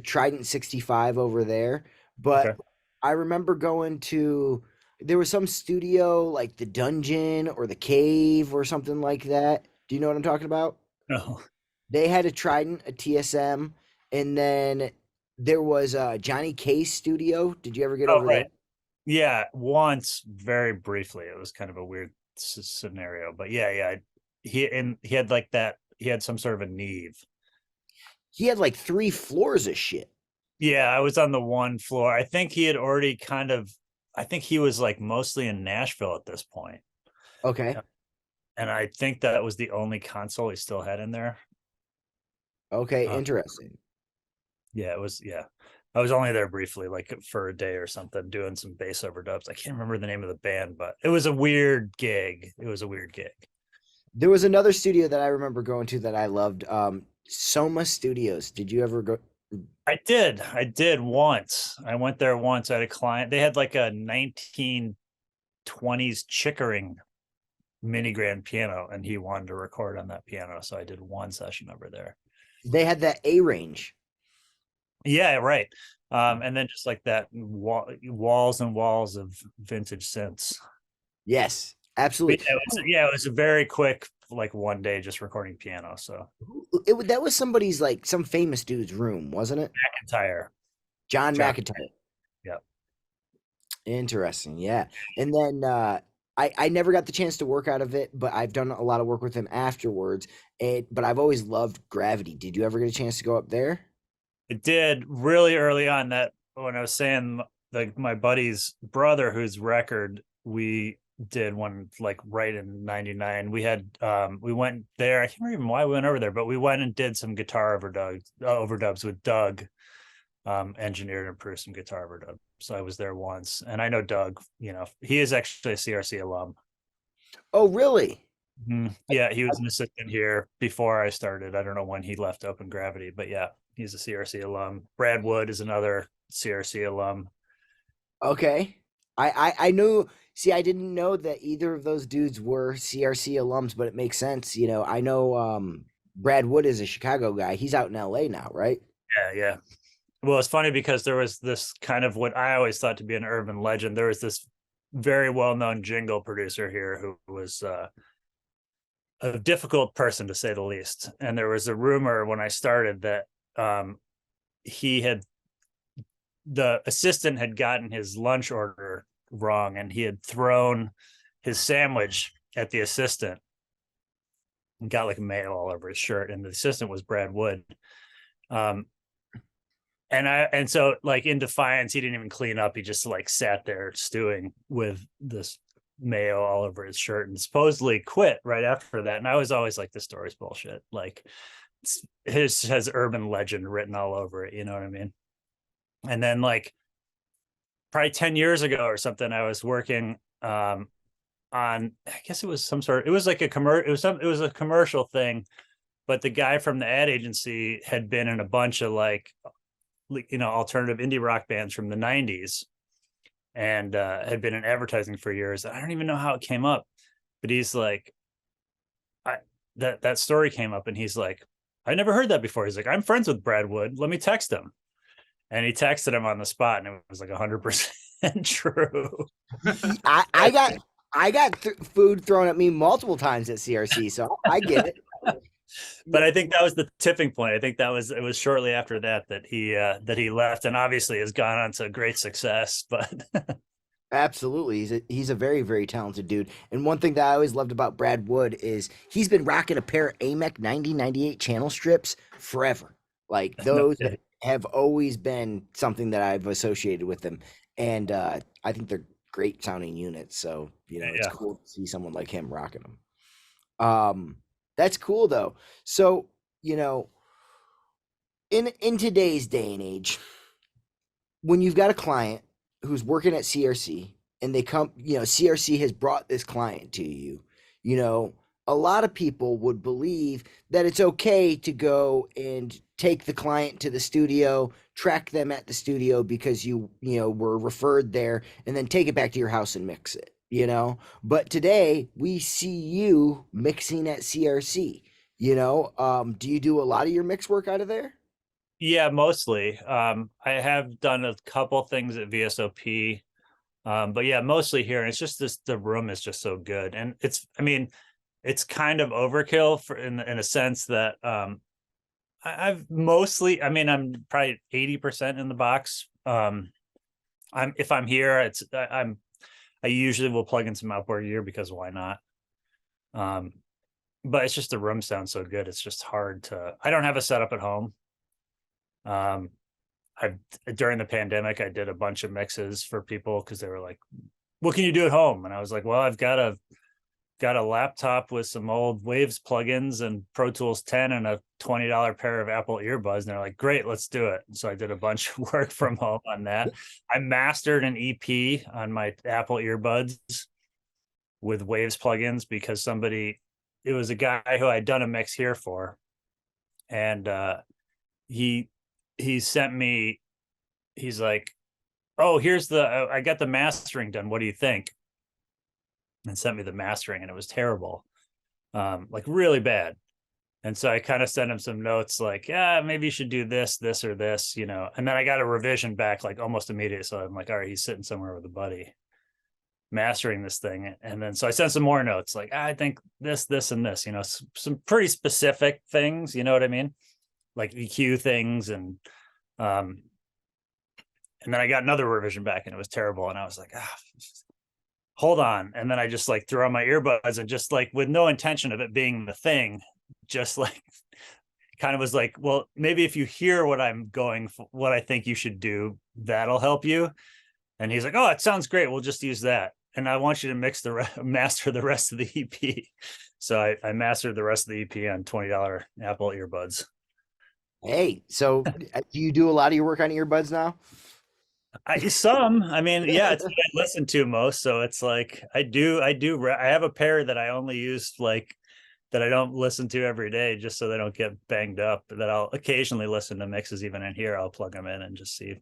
Trident 65 over there, Okay. but I remember going to there was some studio like the Dungeon or the Cave or something like that. Do you know what I'm talking about? No. They had a Trident, a TSM, and then there was Johnny K's studio. Did you ever get Oh, over there? right. Yeah, once very briefly. It was kind of a weird scenario, but yeah. He had like that. He had some sort of a Neve. He had like 3 floors of shit. Yeah, I was on the one floor. I think he had already I think he was like mostly in Nashville at this point. Okay. And I think that was the only console he still had in there. Okay, Uh, interesting. yeah, it was, yeah. I was only there briefly, like for a day or something, doing some bass overdubs. I can't remember the name of the band, but it was a weird gig. It was a weird gig. There was another studio that I remember going to that I loved, Soma Studios. Did you ever go? I did. I did once. I went there once. I had a client. They had like a 1920s Chickering mini grand piano, and he wanted to record on that piano. So I did one session over there. They had that A range. Yeah, right. And then just like that walls and walls of vintage synths. Yes, But absolutely. yeah, it was a very quick, like one day just recording piano. So That was somebody's like some famous dude's room, wasn't it? McIntyre, John John. McIntyre. Yeah. Interesting. Yeah. And then I never got the chance to work out of it, but I've done a lot of work with him afterwards. But I've always loved Gravity. Did you ever get a chance to go up there? It did really early on, that when I was saying my buddy's brother, whose record we did one like right in 99. We had we went there. I can't remember even why we went over there, but we went and did some guitar overdubs with Doug, engineered and produced some guitar overdubs. So I was there once, and I know Doug, he is actually a CRC alum. Oh, really? Yeah, he was an assistant here before I started. I don't know when he left Open Gravity, but yeah, he's a CRC alum. Brad Wood is another CRC alum. Okay. I knew. See, I didn't know that either of those dudes were CRC alums, but it makes sense. I know Brad Wood is a Chicago guy. He's out in LA now, right? Yeah. Well, it's funny because there was this kind of what I always thought to be an urban legend. There was this very well-known jingle producer here who was a difficult person, to say the least. And there was a rumor when I started that he had the assistant had gotten his lunch order wrong, and he had thrown his sandwich at the assistant and got like mayo all over his shirt. And the assistant was Brad Wood. And so like in defiance, he didn't even clean up. He just like sat there stewing with this mayo all over his shirt, and supposedly quit right after that. And I was always like, this story's bullshit. Like his has urban legend written all over it. You know what I mean? And then like probably 10 years ago or something, I was working on, I guess it was it was like a commercial thing, but the guy from the ad agency had been in a bunch of like alternative indie rock bands from the 90s, and had been in advertising for years. I don't even know how it came up, but he's like, that story came up, and he's like, I never heard that before. He's like, I'm friends with Brad Wood. Let me text him. And he texted him on the spot, and it was like 100% true. I got food thrown at me multiple times at CRC, so I get it. But I think that was the tipping point. I think it was shortly after that he left, and obviously has gone on to great success. But Absolutely. He's a very, very talented dude. And one thing that I always loved about Brad Wood is he's been rocking a pair of AMEC 9098 channel strips forever. Like those have always been something that I've associated with them. And I think they're great sounding units. So, it's cool to see someone like him rocking them. That's cool though. So, in today's day and age, when you've got a client who's working at CRC and they come, CRC has brought this client to you, a lot of people would believe that it's okay to go and take the client to the studio, track them at the studio because you were referred there, and then take it back to your house and mix it, But today we see you mixing at CRC, do you do a lot of your mix work out of there? Yeah, mostly. I have done a couple things at VSOP, but yeah, mostly here. And it's just the room is just so good, and it's kind of overkill in a sense that I've mostly, I'm probably 80% in the box. If I'm here, I usually will plug in some outboard gear because why not? But it's just the room sounds so good. It's just hard I don't have a setup at home. During the pandemic, I did a bunch of mixes for people because they were like, what can you do at home? And I was like, well, I've got a laptop with some old Waves plugins and Pro Tools 10 and a $20 pair of Apple earbuds. And they're like, great, let's do it. So I did a bunch of work from home on that. I mastered an EP on my Apple earbuds with Waves plugins because it was a guy who I'd done a mix here for. And he sent me, he's like, oh, I got the mastering done. What do you think? And sent me the mastering, and it was terrible, like really bad. And so I kind of sent him some notes like, yeah, maybe you should do this, or this, and then I got a revision back like almost immediately. So I'm like, all right, he's sitting somewhere with a buddy mastering this thing. And then, so I sent some more notes like, I think this, and this, some pretty specific things, you know what I mean? Like EQ things. And then I got another revision back and it was terrible. And I was like, hold on. And then I just like threw on my earbuds and just like with no intention of it being the thing, just like kind of was like, well, maybe if you hear what I'm going for, what I think you should do, that'll help you. And he's like, oh, it sounds great. We'll just use that. And I want you to master the rest of the EP. So I mastered the rest of the EP on $20 Apple earbuds. Hey, so do you do a lot of your work on earbuds now? Yeah, it's what I listen to most. So it's like, I have a pair that I only use that I don't listen to every day just so they don't get banged up, that I'll occasionally listen to mixes even in here. I'll plug them in and just see,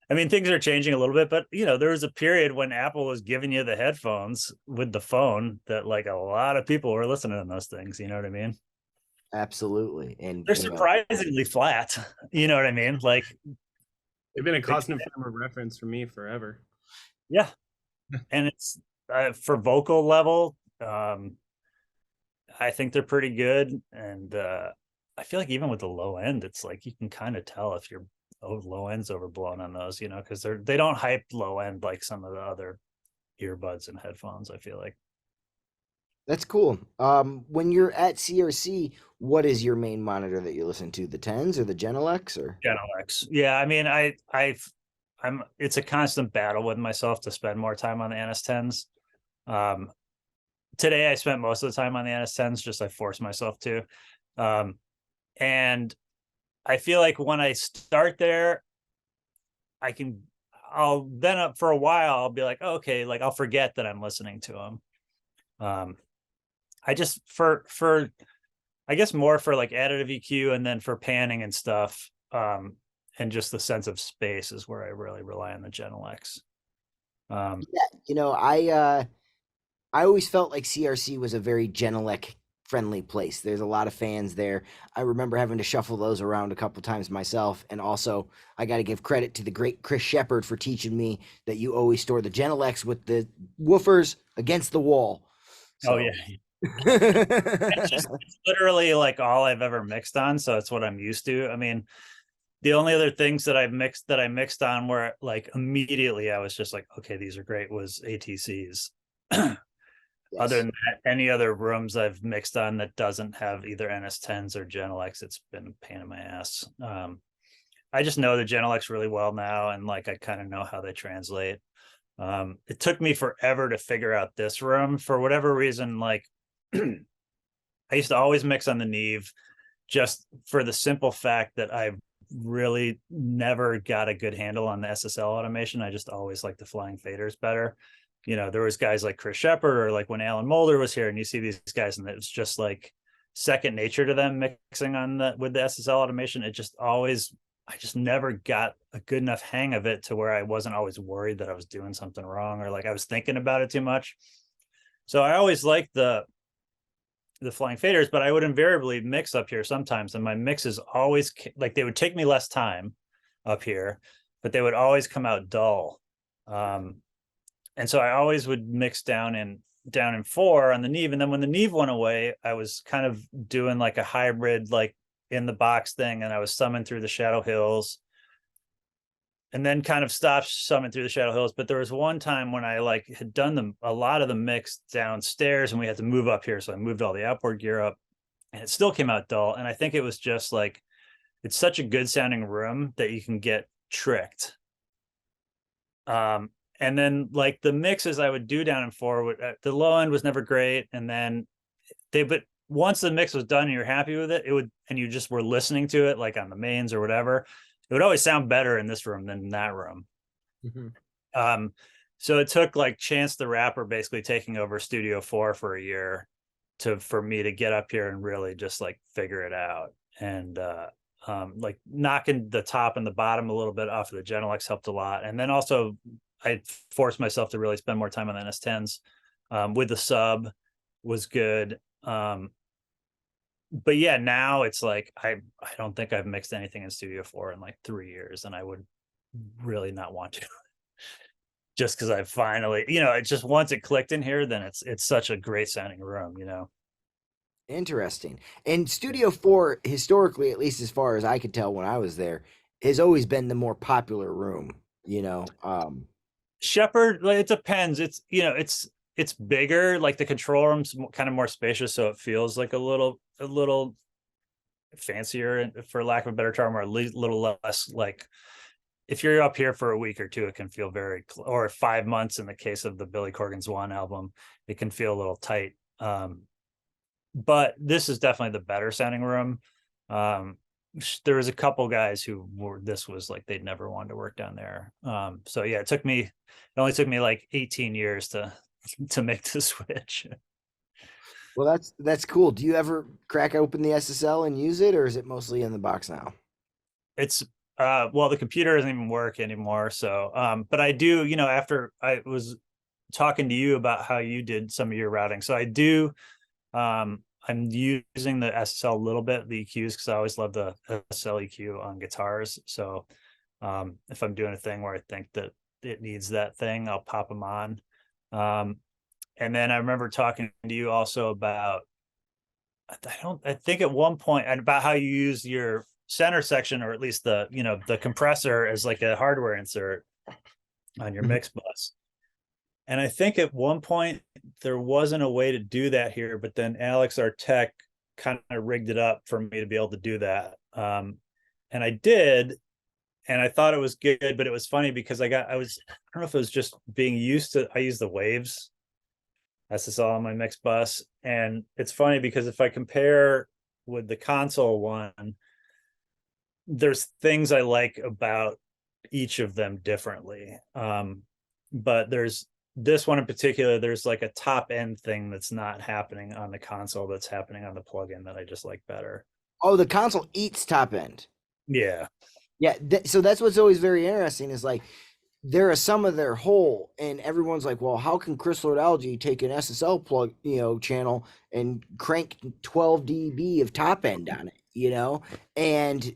things are changing a little bit, but there was a period when Apple was giving you the headphones with the phone that like a lot of people were listening to those things. You know what I mean? Absolutely. And they're surprisingly flat. You know what I mean? Like, they've been a constant frame of reference for me forever. Yeah. And it's for vocal level, I think they're pretty good. And I feel like even with the low end, it's like you can kind of tell if your low end's overblown on those, because they don't hype low end like some of the other earbuds and headphones, I feel like. That's cool. When you're at CRC, what is your main monitor that you listen to? The 10s or the Genel X or Genel X? Yeah, it's a constant battle with myself to spend more time on the NS10s. Today I spent most of the time on the NS10s, just I forced myself to. And I feel like when I start there, I'll then up for a while, I'll be like, oh, okay, like I'll forget that I'm listening to them. I just I guess more for like additive EQ and then for panning and stuff. And just the sense of space is where I really rely on the Genel X. I always felt like CRC was a very Genel X friendly place. There's a lot of fans there. I remember having to shuffle those around a couple times myself. And also, I got to give credit to the great Chris Shepard for teaching me that you always store the Genel X with the woofers against the wall. So. Oh, yeah. It's literally like all I've ever mixed on, so it's what I'm used to. The only other things that I mixed on where like immediately I was just like, okay, these are great, was ATCs. Yes. Other than that, any other rooms I've mixed on that doesn't have either NS10s or Genel X, it's been a pain in my ass. I just know the Genel X really well now, and like I kind of know how they translate. It took me forever to figure out this room for whatever reason. Like I used to always mix on the Neve just for the simple fact that I really never got a good handle on the SSL automation. I just always liked the flying faders better. You know, there was guys like Chris Shepard, or like when Alan Mulder was here, and you see these guys and it's just like second nature to them mixing on with the SSL automation. It just always, I just never got a good enough hang of it to where I wasn't always worried that I was doing something wrong, or like I was thinking about it too much. So I always liked the flying faders, but I would invariably mix up here sometimes, and my mixes always, like, they would take me less time up here, but they would always come out dull. And so I always would mix down in 4 on the Neve. And then when the Neve went away, I was kind of doing like a hybrid, like in the box thing, and I was summing through the Shadow Hills, and then kind of stopped summing through the Shadow Hills. But there was one time when I like had done a lot of the mix downstairs, and we had to move up here. So I moved all the outboard gear up, and it still came out dull. And I think it was just like, it's such a good sounding room that you can get tricked. And then like the mixes I would do down in 4, the low end was never great. And then but once the mix was done and you're happy with it, and you just were listening to it, like on the mains or whatever, it would always sound better in this room than in that room. Mm-hmm. So it took like Chance the Rapper basically taking over Studio 4 for a year for me to get up here and really just like figure it out. And like knocking the top and the bottom a little bit off of the Genelex helped a lot. And then also I forced myself to really spend more time on the NS10s with the sub was good. But yeah, now it's like, I don't think I've mixed anything in Studio 4 in like 3 years, and I would really not want to. Just because I finally, it just, once it clicked in here, then it's such a great sounding room, Interesting. And Studio 4, historically, at least as far as I could tell when I was there, has always been the more popular room, Shepard, like, it depends. It's, it's bigger, like the control room's kind of more spacious, so it feels like a little fancier, for lack of a better term, or a little less like, if you're up here for a week or two, it can feel or 5 months in the case of the Billy Corgan's One album, it can feel a little tight. But this is definitely the better sounding room. There was a couple guys who this was like, they'd never wanted to work down there. So yeah, it only took me like 18 years to make the switch. Well, that's cool. Do you ever crack open the SSL and use it, or is it mostly in the box now? It's well, the computer doesn't even work anymore. So but I do, after I was talking to you about how you did some of your routing, so I do, I'm using the SSL a little bit, the EQs, because I always love the SSL EQ on guitars. So if I'm doing a thing where I think that it needs that thing, I'll pop them on. And then I remember talking to you also about, I think at one point, about how you use your center section, or at least the compressor, as like a hardware insert on your mix bus. And I think at one point there wasn't a way to do that here, but then Alex, our tech, kind of rigged it up for me to be able to do that. And I did, and I thought it was good, but it was funny because I don't know if it was just being used to, I use the Waves SSL on my mix bus. And it's funny because if I compare with the console one, there's things I like about each of them differently. But there's this one in particular, there's like a top end thing that's not happening on the console that's happening on the plugin that I just like better. Oh, the console eats top end. Yeah. Yeah. So that's what's always very interesting, is like, there are some of their whole, and everyone's like, well, how can Chris Lord Algae take an SSL plug, channel and crank 12 dB of top end on it, And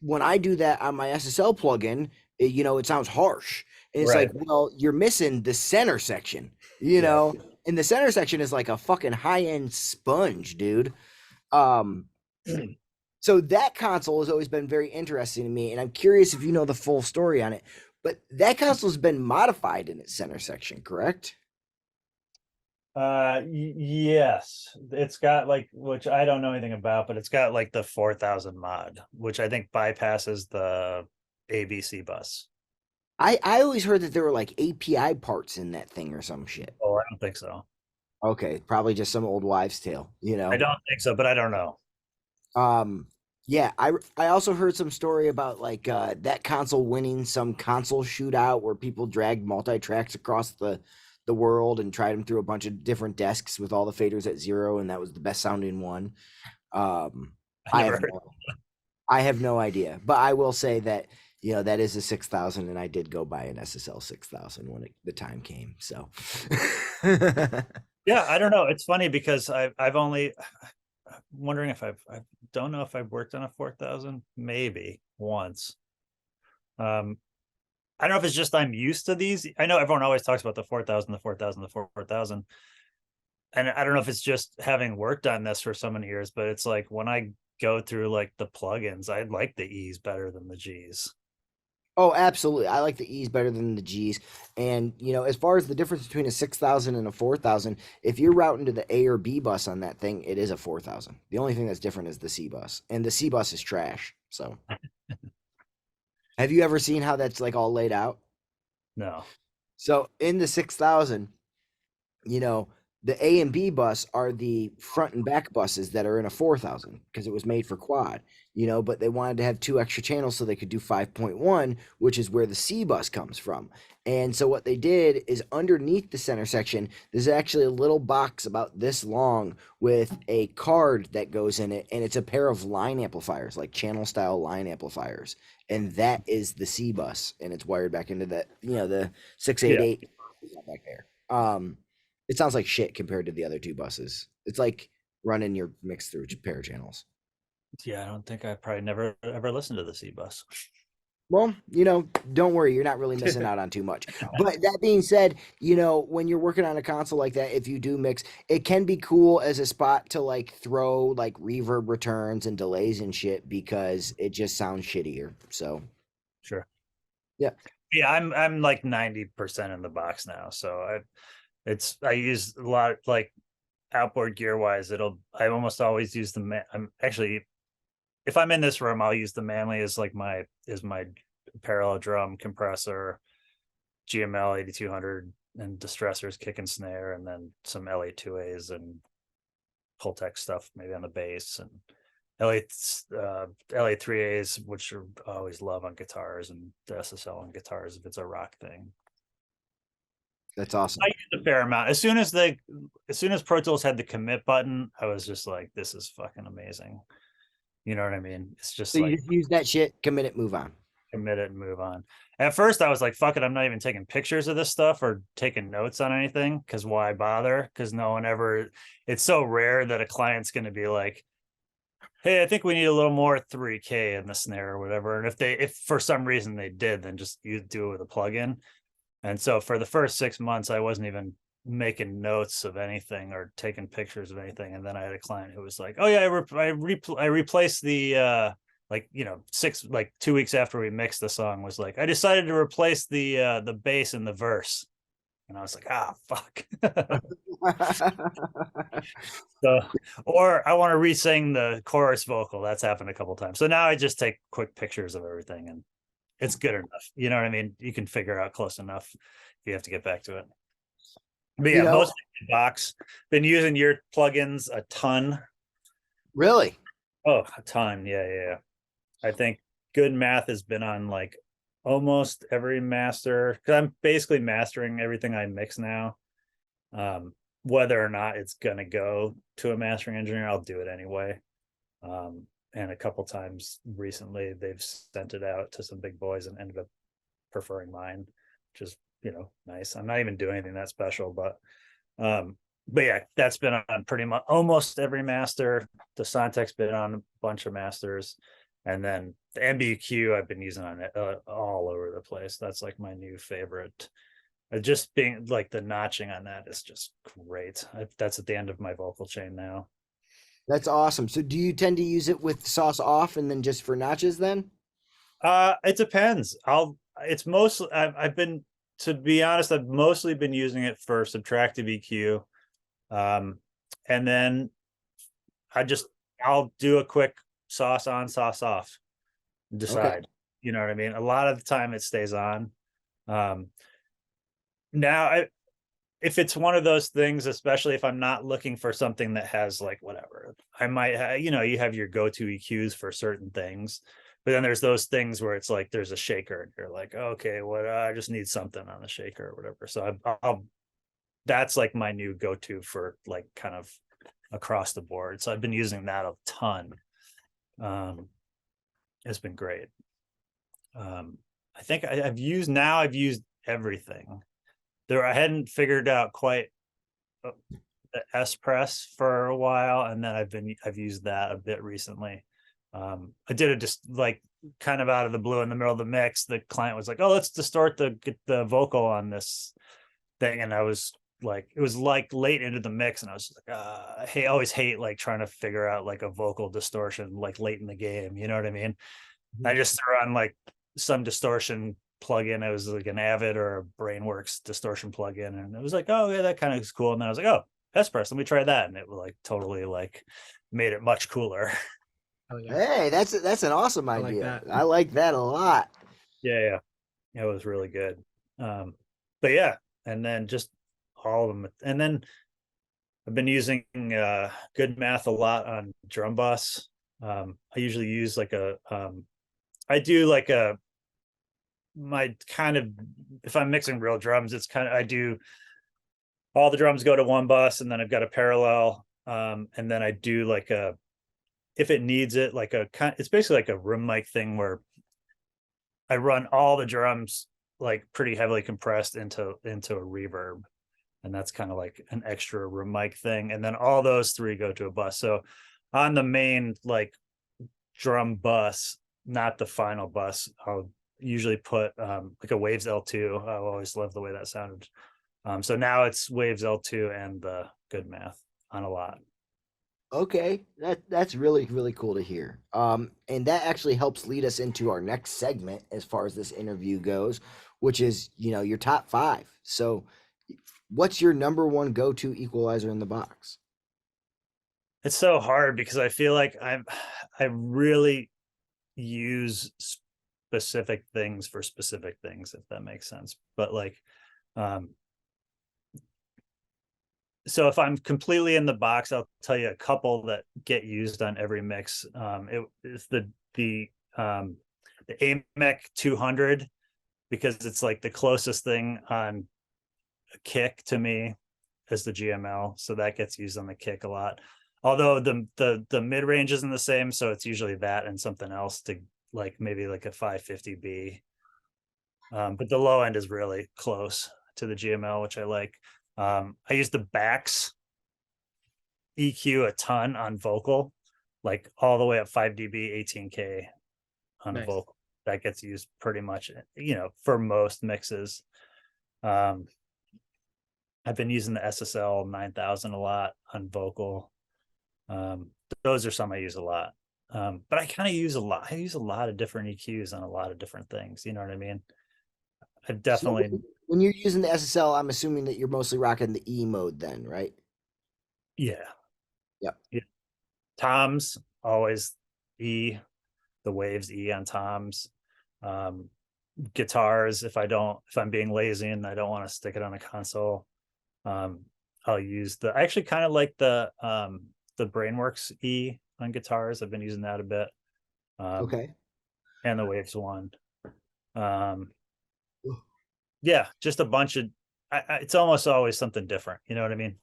when I do that on my SSL plugin, it sounds harsh. And it's right. Like, well, you're missing the center section, and the center section is like a fucking high end sponge, dude. So that console has always been very interesting to me, and I'm curious if you know the full story on it. But that console has been modified in its center section, correct? Yes, it's got like, which I don't know anything about, but it's got like the 4000 mod, which I think bypasses the ABC bus. I always heard that there were like API parts in that thing or some shit. Oh, I don't think so. Okay, probably just some old wives' tale, I don't think so, but I don't know. Yeah, I also heard some story about like that console winning some console shootout where people dragged multi-tracks across the world and tried them through a bunch of different desks with all the faders at zero, and that was the best sounding one. Um, I I never have heard. I have no idea, but I will say that that is a 6,000, and I did go buy an SSL 6,000 when the time came. So, Yeah, I don't know. It's funny because I've only I'm wondering if I don't know if I've worked on a 4,000, maybe once. Um, I don't know if it's just I'm used to these. I know everyone always talks about the 4,000, the 4,000, the 4,000. And I don't know if it's just having worked on this for so many years, but it's like when I go through like the plugins, I like the E's better than the G's. oh, absolutely, I like the E's better than the G's. And as far as the difference between a 6,000 and a 4,000, if you're routing to the A or B bus on that thing, it is a 4,000. The only thing that's different is the C bus, and the C bus is trash. So, have you ever seen how that's like all laid out? No. So in the 6,000, you know, the A and B bus are the front and back buses that are in a 4,000 because it was made for quad, but they wanted to have two extra channels so they could do 5.1, which is where the C bus comes from. And so what they did is underneath the center section, there's actually a little box about this long with a card that goes in it, and it's a pair of line amplifiers, like channel style line amplifiers. And that is the C bus, and it's wired back into the Yeah. 688 back there. It sounds like shit compared to the other two buses. It's like running your mix through pair of channels. Yeah, I don't think I probably never ever listened to the C bus. Well, don't worry, you're not really missing out on too much. But that being said, when you're working on a console like that, if you do mix, it can be cool as a spot to like throw like reverb returns and delays and shit because it just sounds shittier. So, Sure. yeah. Yeah, I'm like 90% in the box now. So I use a lot like outboard gear wise. I almost always use I'm actually, if I'm in this room, I'll use the Manly as like my parallel drum compressor, GML 8200 and distressors, kick and snare, and then some LA2As and Pultec stuff maybe on the bass, and LA3As, which are I always love on guitars, and the SSL on guitars if it's a rock thing. That's awesome. I used a fair amount. As soon as Pro Tools had the commit button, I was just like, this is fucking amazing. You know what I mean? It's just So you like just use that shit, commit it, move on. commit it and move on. At first, I was like, fuck it, I'm not even taking pictures of this stuff or taking notes on anything because why bother? Because no one ever, it's so rare that a client's going to be like, hey, I think we need a little more 3K in the snare or whatever. And if for some reason they did, then just you do it with a plugin. And so for the first 6 months, I wasn't even making notes of anything or taking pictures of anything. And then I had a client who was like, "Oh yeah, I replaced the like 2 weeks after we mixed the song was like I decided to replace the bass in the verse." And I was like, "Ah, fuck." So, or I want to re-sing the chorus vocal. That's happened a couple times. So now I just take quick pictures of everything, and it's good enough. You know what I mean? You can figure out close enough if you have to get back to it. But you yeah, know, mostly box. Been using your plugins a ton. really? Oh, a ton. Yeah. I think good math has been on like almost every master because I'm basically mastering everything I mix now. Whether or not it's gonna go to a mastering engineer, I'll do it anyway. And a couple times recently, they've sent it out to some big boys and ended up preferring mine, which is nice. I'm not even doing anything that special, but yeah, that's been on pretty much almost every master. The Sontec's been on a bunch of masters, and then the MBEQ I've been using on it all over the place. That's like my new favorite. Just being like the notching on that is just great. That's at the end of my vocal chain now. That's awesome. So do you tend to use it with sauce off and then just for notches then? It depends. It's mostly I've been, to be honest, I've mostly been using it for subtractive EQ. And then I'll do a quick sauce on, sauce off, Okay. decide. You know what I mean? A lot of the time it stays on. Now if it's one of those things, especially if I'm not looking for something that has like whatever, I might, you have your go-to EQs for certain things, but then there's those things where it's like there's a shaker and you're like, okay, what? I just need something on the shaker or whatever. So that's like my new go-to for like kind of across the board. So I've been using that a ton. It's been great. I think I've used everything. I hadn't figured out quite the S press for a while, and then I've used that a bit recently. I did it just like kind of out of the blue in the middle of the mix. The client was like, "Oh, let's distort get the vocal on this thing," and I was like, it was like late into the mix, and I was like, I always hate like trying to figure out like a vocal distortion like late in the game. You know what I mean? I just threw on like some distortion plugin. It was like an Avid or a Brainworks distortion plugin, and it was like, oh yeah, that kind of is cool. And then I was like, oh, S-Press, let me try that, and it like totally like made it much cooler. Oh, yeah. Hey, that's an awesome I like idea. that. I like that a lot. Yeah, it was really good. But yeah, and then just all of them, and then I've been using Good Math a lot on drum bus. I usually use like I do like my kind of, if I'm mixing real drums, it's kind of, I do all the drums go to one bus, and then I've got a parallel, and then I do like if it needs it, like it's basically like a room mic thing where I run all the drums like pretty heavily compressed into a reverb, and that's kind of like an extra room mic thing, and then all those three go to a bus. So on the main like drum bus, not the final bus, I'll usually put like a Waves L2. I always love the way that sounded. So now it's Waves L2 and the Good Math on a lot. Okay, that's really really cool to hear. And that actually helps lead us into our next segment as far as this interview goes, which is your top 5. So, what's your number one go-to equalizer in the box? It's so hard because I feel like I really use specific things for specific things, if that makes sense. But like, so if I'm completely in the box, I'll tell you a couple that get used on every mix. It's the AMEC 200, because it's like the closest thing on a kick to me as the GML, so that gets used on the kick a lot. Although the mid range isn't the same, so it's usually that and something else, to like maybe like a 550B. But the low end is really close to the GML, which I like. I use the Bax EQ a ton on vocal, like all the way up 5 dB, 18K on a vocal. That gets used pretty much, for most mixes. I've been using the SSL 9000 a lot on vocal. Those are some I use a lot. But I kind of use a lot. I use a lot of different EQs on a lot of different things. You know what I mean? I've definitely. So when you're using the SSL, I'm assuming that you're mostly rocking the E mode then, right? Yeah. Yep. Yeah. Toms, always E, the Waves E on toms. Guitars, if I'm being lazy and I don't want to stick it on a console, I'll use I actually kind of like the Brainworks E on guitars. I've been using that a bit. Okay. And the Waves one. Yeah, just a bunch of, it's almost always something different. You know what I mean?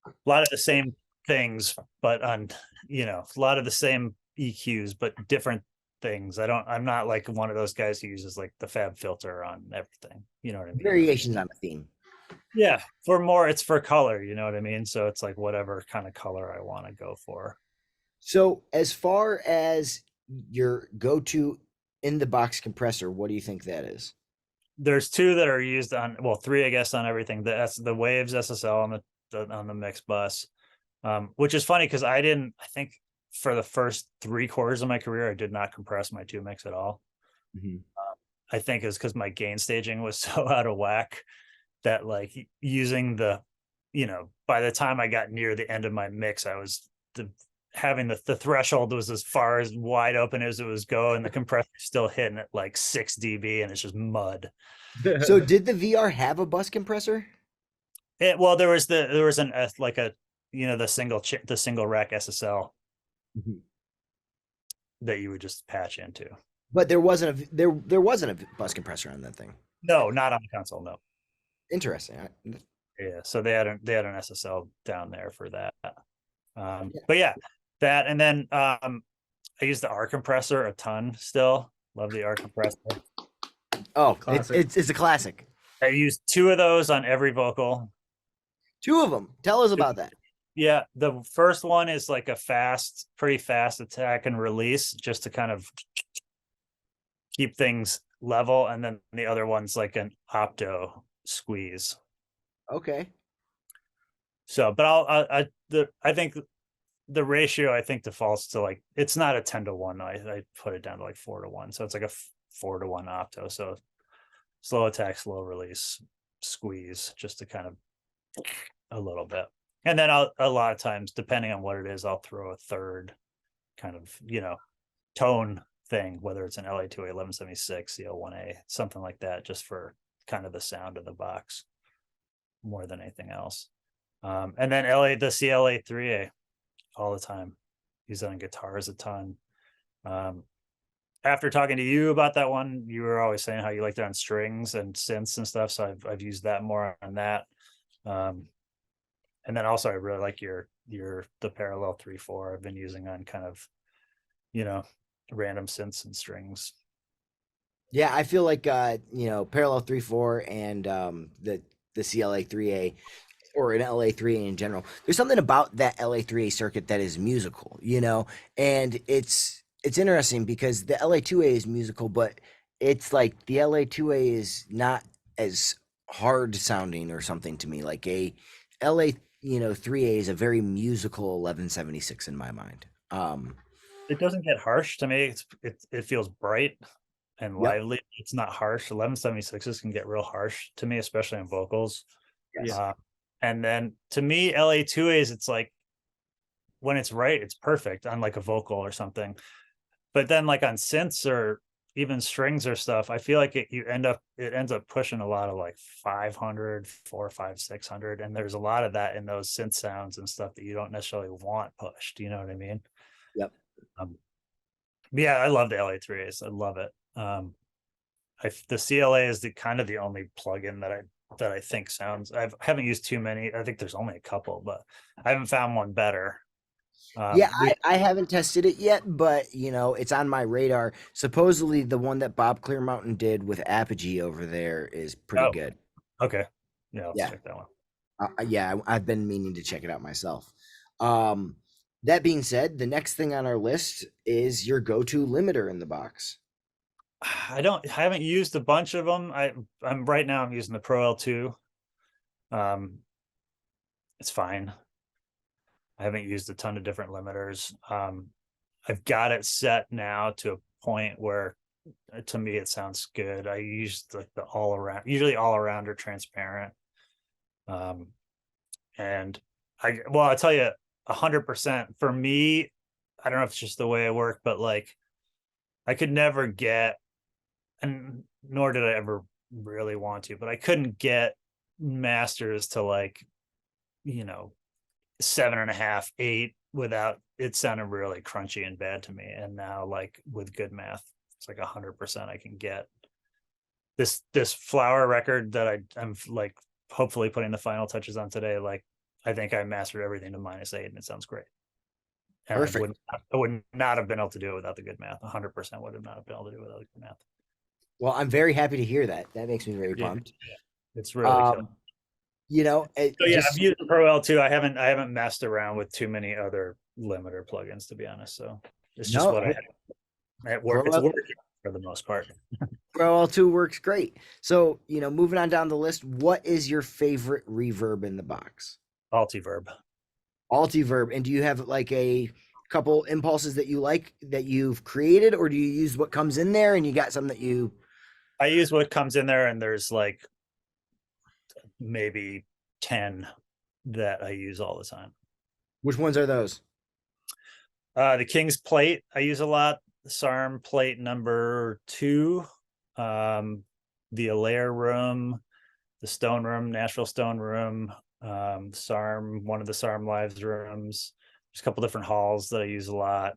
A lot of the same things, but on, a lot of the same EQs, but different things. I'm not like one of those guys who uses like the Fab filter on everything. You know what I mean? Variations on a theme. Yeah, it's for color. You know what I mean? So it's like whatever kind of color I want to go for. So as far as your go-to in the box compressor, what do you think that is? There's 2 that are used on, well, 3, I guess, on everything. That's the Waves SSL on the mix bus, which is funny because I think for the first 3/4 of my career, I did not compress my 2 mix at all. Mm-hmm. I think it's because my gain staging was so out of whack that like using by the time I got near the end of my mix, I was having the threshold was as far as wide open as it was go, and the compressor still hitting at like 6 dB, and it's just mud. So did the VR have a bus compressor? Well, there was like a, the single rack SSL that you would just patch into. But there wasn't a bus compressor on that thing. No, not on the console. No. Interesting. Yeah. So they had an SSL down there for that. Yeah. But yeah, that, and then I use the R compressor a ton still. Love the R compressor. Oh, Classic. it's a classic. I use 2 of those on every vocal. 2 of them. Tell us about that. Yeah, the first one is like a pretty fast attack and release, just to kind of keep things level, and then the other one's like an opto squeeze. Okay. So, but I think the ratio defaults to like, it's not a 10-to-1. I put it down to like 4-to-1. So it's like a 4-to-1 opto. So slow attack, slow release, squeeze, just to kind of a little bit. And then a lot of times, depending on what it is, I'll throw a third kind of, tone thing, whether it's an LA2A 1176, CL1A, something like that, just for kind of the sound of the box more than anything else. And then the CLA3A all the time. Use that on guitars a ton. After talking to you about that one, you were always saying how you liked it on strings and synths and stuff. So I've used that more on that. And then also I really like the parallel 3/4 I've been using on kind of, random synths and strings. Yeah, I feel like parallel 3/4 and the CLA3A or an LA3A in general. There's something about that LA3A circuit that is musical, and it's interesting because the LA2A is musical, but it's like the LA2A is not as hard sounding or something to me. Like a LA 3A is a very musical 1176 in my mind. It doesn't get harsh to me. It feels bright and lively. It's not harsh. 1176s can get real harsh to me, especially on vocals. Yes. And then to me, LA2As, it's like when it's right, it's perfect on like a vocal or something. But then like on synths or even strings or stuff, I feel like it ends up pushing a lot of like 500, 400, 500, 600. And there's a lot of that in those synth sounds and stuff that you don't necessarily want pushed. You know what I mean? Yep. Yeah, I love the LA3As. I love it. The CLA is the only plugin that I think sounds. I haven't used too many. I think there's only a couple, but I haven't found one better. I haven't tested it yet, but it's on my radar. Supposedly the one that Bob Clearmountain did with Apogee over there is pretty good. Okay. Yeah, let's check that one. I've been meaning to check it out myself. That being said, the next thing on our list is your go-to limiter in the box. I haven't used a bunch of them. I'm right now I'm using the Pro L2. It's fine. I haven't used a ton of different limiters. I've got it set now to a point where to me it sounds good. I use like the usually all around or transparent. And I'll tell you 100% for me, I don't know if it's just the way I work, but like I could never get, and nor did I ever really want to, but I couldn't get masters to like, 7.5, 8 without it sounding really crunchy and bad to me. And now like with good math, it's like 100% I can get this flower record that I'm like hopefully putting the final touches on today. Like I think I mastered everything to -8 and it sounds great. And Perfect. I would not have been able to do it without the good math. 100% would have not been able to do it without the good math. Well, I'm very happy to hear that. That makes me very pumped. It's really cool. I've used the Pro L2. I haven't messed around with too many other limiter plugins, to be honest. So it's just what I have. It's working for the most part. Pro L2 works great. So, moving on down the list, what is your favorite reverb in the box? Altiverb. Altiverb. And do you have like a couple impulses that you like that you've created, or do you use what comes in there and you got some that you... I use what comes in there, and there's like maybe 10 that I use all the time. Which ones are those? The King's Plate I use a lot. The SARM plate number 2, the Alair Room, Stone Room, Nashville Stone Room, SARM, one of the SARM Lives rooms. There's a couple different halls that I use a lot.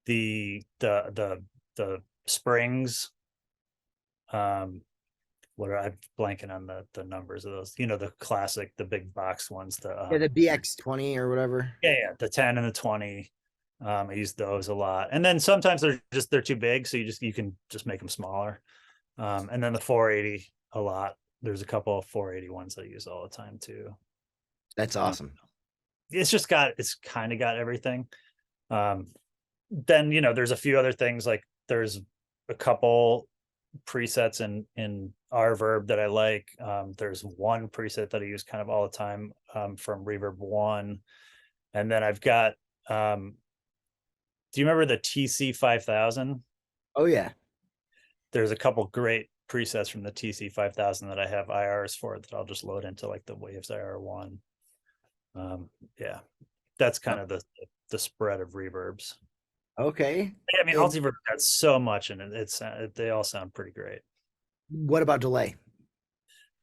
The Springs. What are I'm blanking on the numbers of those? The classic, the big box ones. Yeah, the BX20 or whatever. Yeah, the 10 and the 20. I use those a lot, and then sometimes they're too big, so you can just make them smaller. And then the 480 a lot. There's a couple of 480 ones I use all the time too. That's awesome. It's kind of got everything. Then there's a few other things, like there's a couple presets in reverb that I like. There's one preset that I use kind of all the time from Reverb 1. And then I've got do you remember the TC 5000? Oh yeah. There's a couple great presets from the TC 5000 that I have IRs for that I'll just load into like the Waves IR1. Yeah, that's kind of the spread of reverbs. Okay. Yeah, I mean, Altiverb got so much in it. They all sound pretty great. What about delay?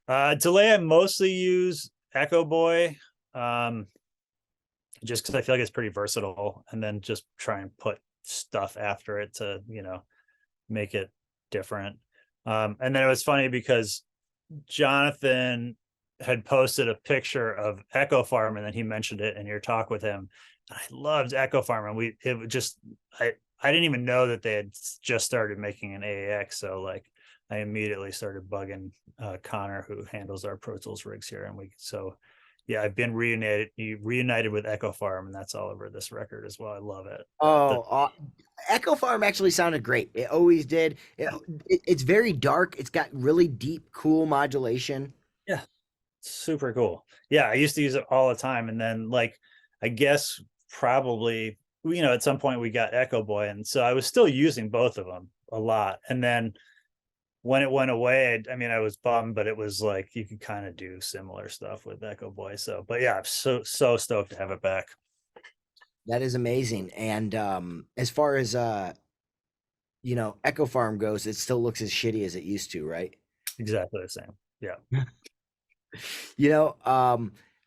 Delay, I mostly use Echo Boy, just because I feel like it's pretty versatile, and then just try and put stuff after it to make it different. And then it was funny because Jonathan had posted a picture of Echo Farm, and then he mentioned it in your talk with him. I loved Echo Farm, and I didn't even know that they had just started making an AAX, so like I immediately started bugging Connor, who handles our Pro Tools rigs here, and yeah, I've been reunited with Echo Farm, and that's all over this record as well. I love it. Echo Farm actually sounded great. It always did. It's very dark. It's got really deep, cool modulation. Yeah, super cool. Yeah, I used to use it all the time, and then like I guess probably at some point we got Echo Boy, and so I was still using both of them a lot. And then when it went away, I mean, I was bummed, but it was like you could kind of do similar stuff with Echo Boy. So, but yeah, I'm so stoked to have it back. That is amazing. And as far as Echo Farm goes, it still looks as shitty as it used to, right? Exactly the same. Yeah.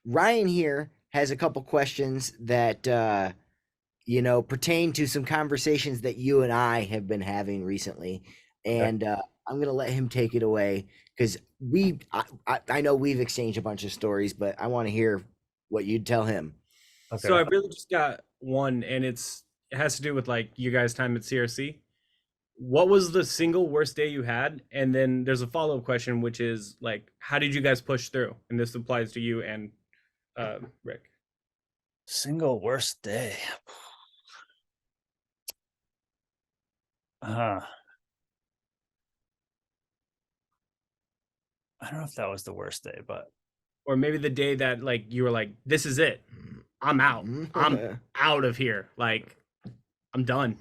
Ryan here has a couple questions that pertain to some conversations that you and I have been having recently. And I'm gonna let him take it away because I know we've exchanged a bunch of stories, but I want to hear what you'd tell him. Okay. So I really just got one, and it has to do with like you guys' time at CRC. What was the single worst day you had? And then there's a follow-up question, which is like, how did you guys push through? And this applies to you and Rick. Single worst day. I don't know if that was the worst day, but or maybe the day that like you were like, this is it. I'm out. I'm out of here. Like, I'm done.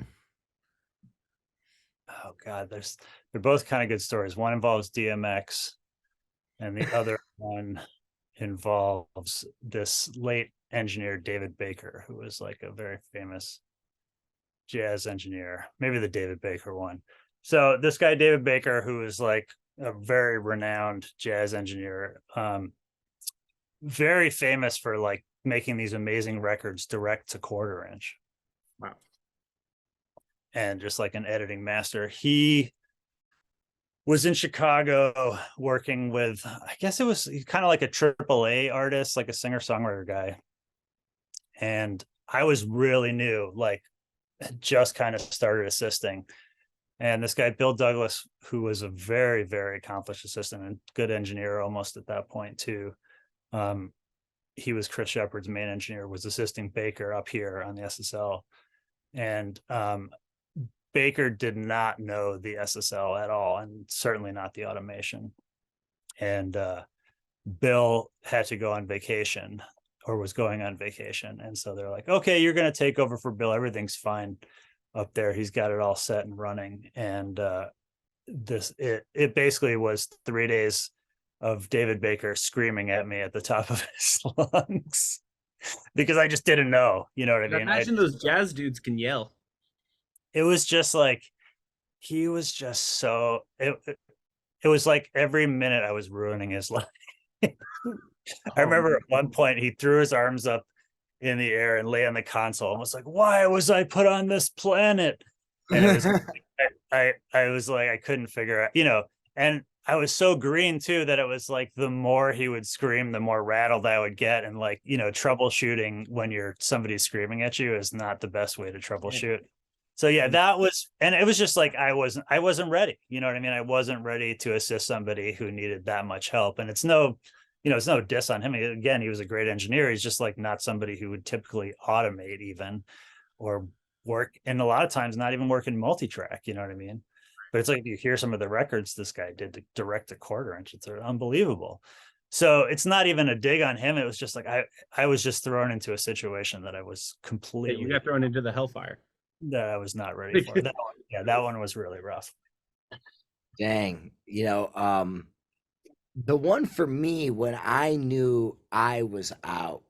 Oh God, they're both kind of good stories. One involves DMX, and the other one involves this late engineer, David Baker, who was like a very famous jazz engineer. Maybe the David Baker one. So this guy, David Baker, who is like a very renowned jazz engineer, very famous for like making these amazing records direct to quarter inch. Wow. And just like an editing master. He was in Chicago working with, I guess it was kind of like a AAA artist, like a singer-songwriter guy. And I was really new, like just kind of started assisting. And this guy, Bill Douglas, who was a very, very accomplished assistant and good engineer almost at that point too. He was Chris Shepard's main engineer, was assisting Baker up here on the SSL. And Baker did not know the SSL at all, and certainly not the automation. And Bill had to go on vacation, or was going on vacation. And so they're like, okay, you're going to take over for Bill. Everything's fine up there. He's got it all set and running. And it basically was 3 days of David Baker screaming at me at the top of his lungs because I just didn't know, you know what I mean? Imagine those jazz dudes can yell. It was just like, he was just so, it it was like every minute I was ruining his life. I Oh, remember at one point he threw his arms up in the air and lay on the console and was like, "Why was I put on this planet?" And it was I was like, I couldn't figure out, and I was so green too that it was like the more he would scream, the more rattled I would get. And like, troubleshooting when somebody's screaming at you is not the best way to troubleshoot. So yeah, that was, and it was just like I wasn't ready. You know what I mean? I wasn't ready to assist somebody who needed that much help. And it's no diss on him. Again, he was a great engineer. He's just like not somebody who would typically automate even, or work, and a lot of times not even work in multi-track, you know what I mean? But it's like, if you hear some of the records this guy did to direct a quarter inch, it's unbelievable. So it's not even a dig on him. It was just like I was just thrown into a situation that I was completely, You got thrown into the hellfire. that I was not ready for. That one was really rough. Dang. The one for me when I knew I was out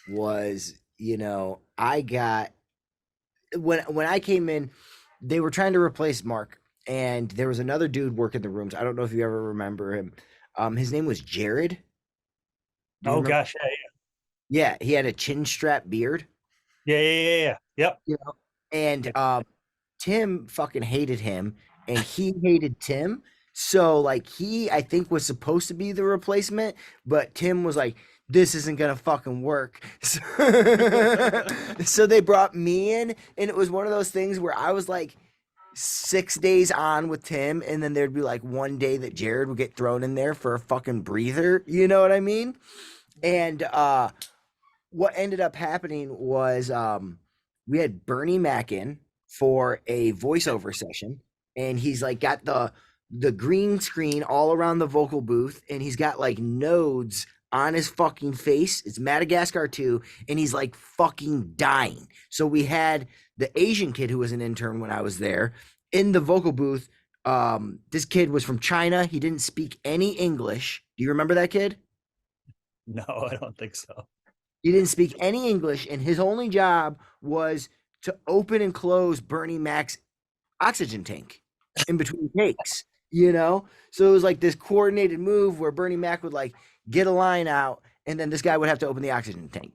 was, I got when I came in, they were trying to replace Mark, and there was another dude working the rooms. I don't know if you ever remember him. His name was Jared. Do you Oh remember? gosh, Yeah, he had a chin strap beard. yeah. Yep. And Tim fucking hated him, and he hated Tim. So like he, I think, was supposed to be the replacement, but Tim was like, "This isn't gonna fucking work." So they brought me in, and it was one of those things where I was like 6 days on with Tim, and then there'd be like one day that Jared would get thrown in there for a fucking breather. You know what I mean? And what ended up happening was we had Bernie Mac in for a voiceover session, and he's like got the green screen all around the vocal booth, and he's got like nodes on his fucking face. It's Madagascar 2, and he's like fucking dying. So we had the Asian kid who was an intern when I was there in the vocal booth. This kid was from China. He didn't speak any English. Do you remember that kid? No, I don't think so. He didn't speak any English, and his only job was to open and close Bernie Mac's oxygen tank in between takes, So it was like this coordinated move where Bernie Mac would like get a line out, and then this guy would have to open the oxygen tank,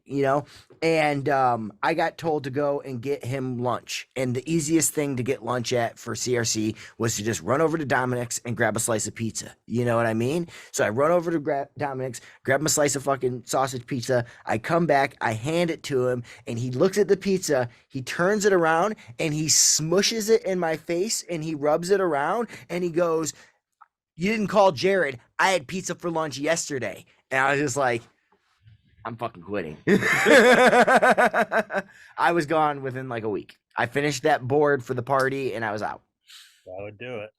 And I got told to go and get him lunch. And the easiest thing to get lunch at for CRC was to just run over to Dominic's and grab a slice of pizza. You know what I mean? So I run over to Dominic's, grab him a slice of fucking sausage pizza. I come back, I hand it to him, and he looks at the pizza, he turns it around, and he smushes it in my face, and he rubs it around, and he goes, "You didn't call Jared. I had pizza for lunch yesterday." And I was just like, I'm fucking quitting. I was gone within like a week. I finished that board for the party, and I was out. That would do it.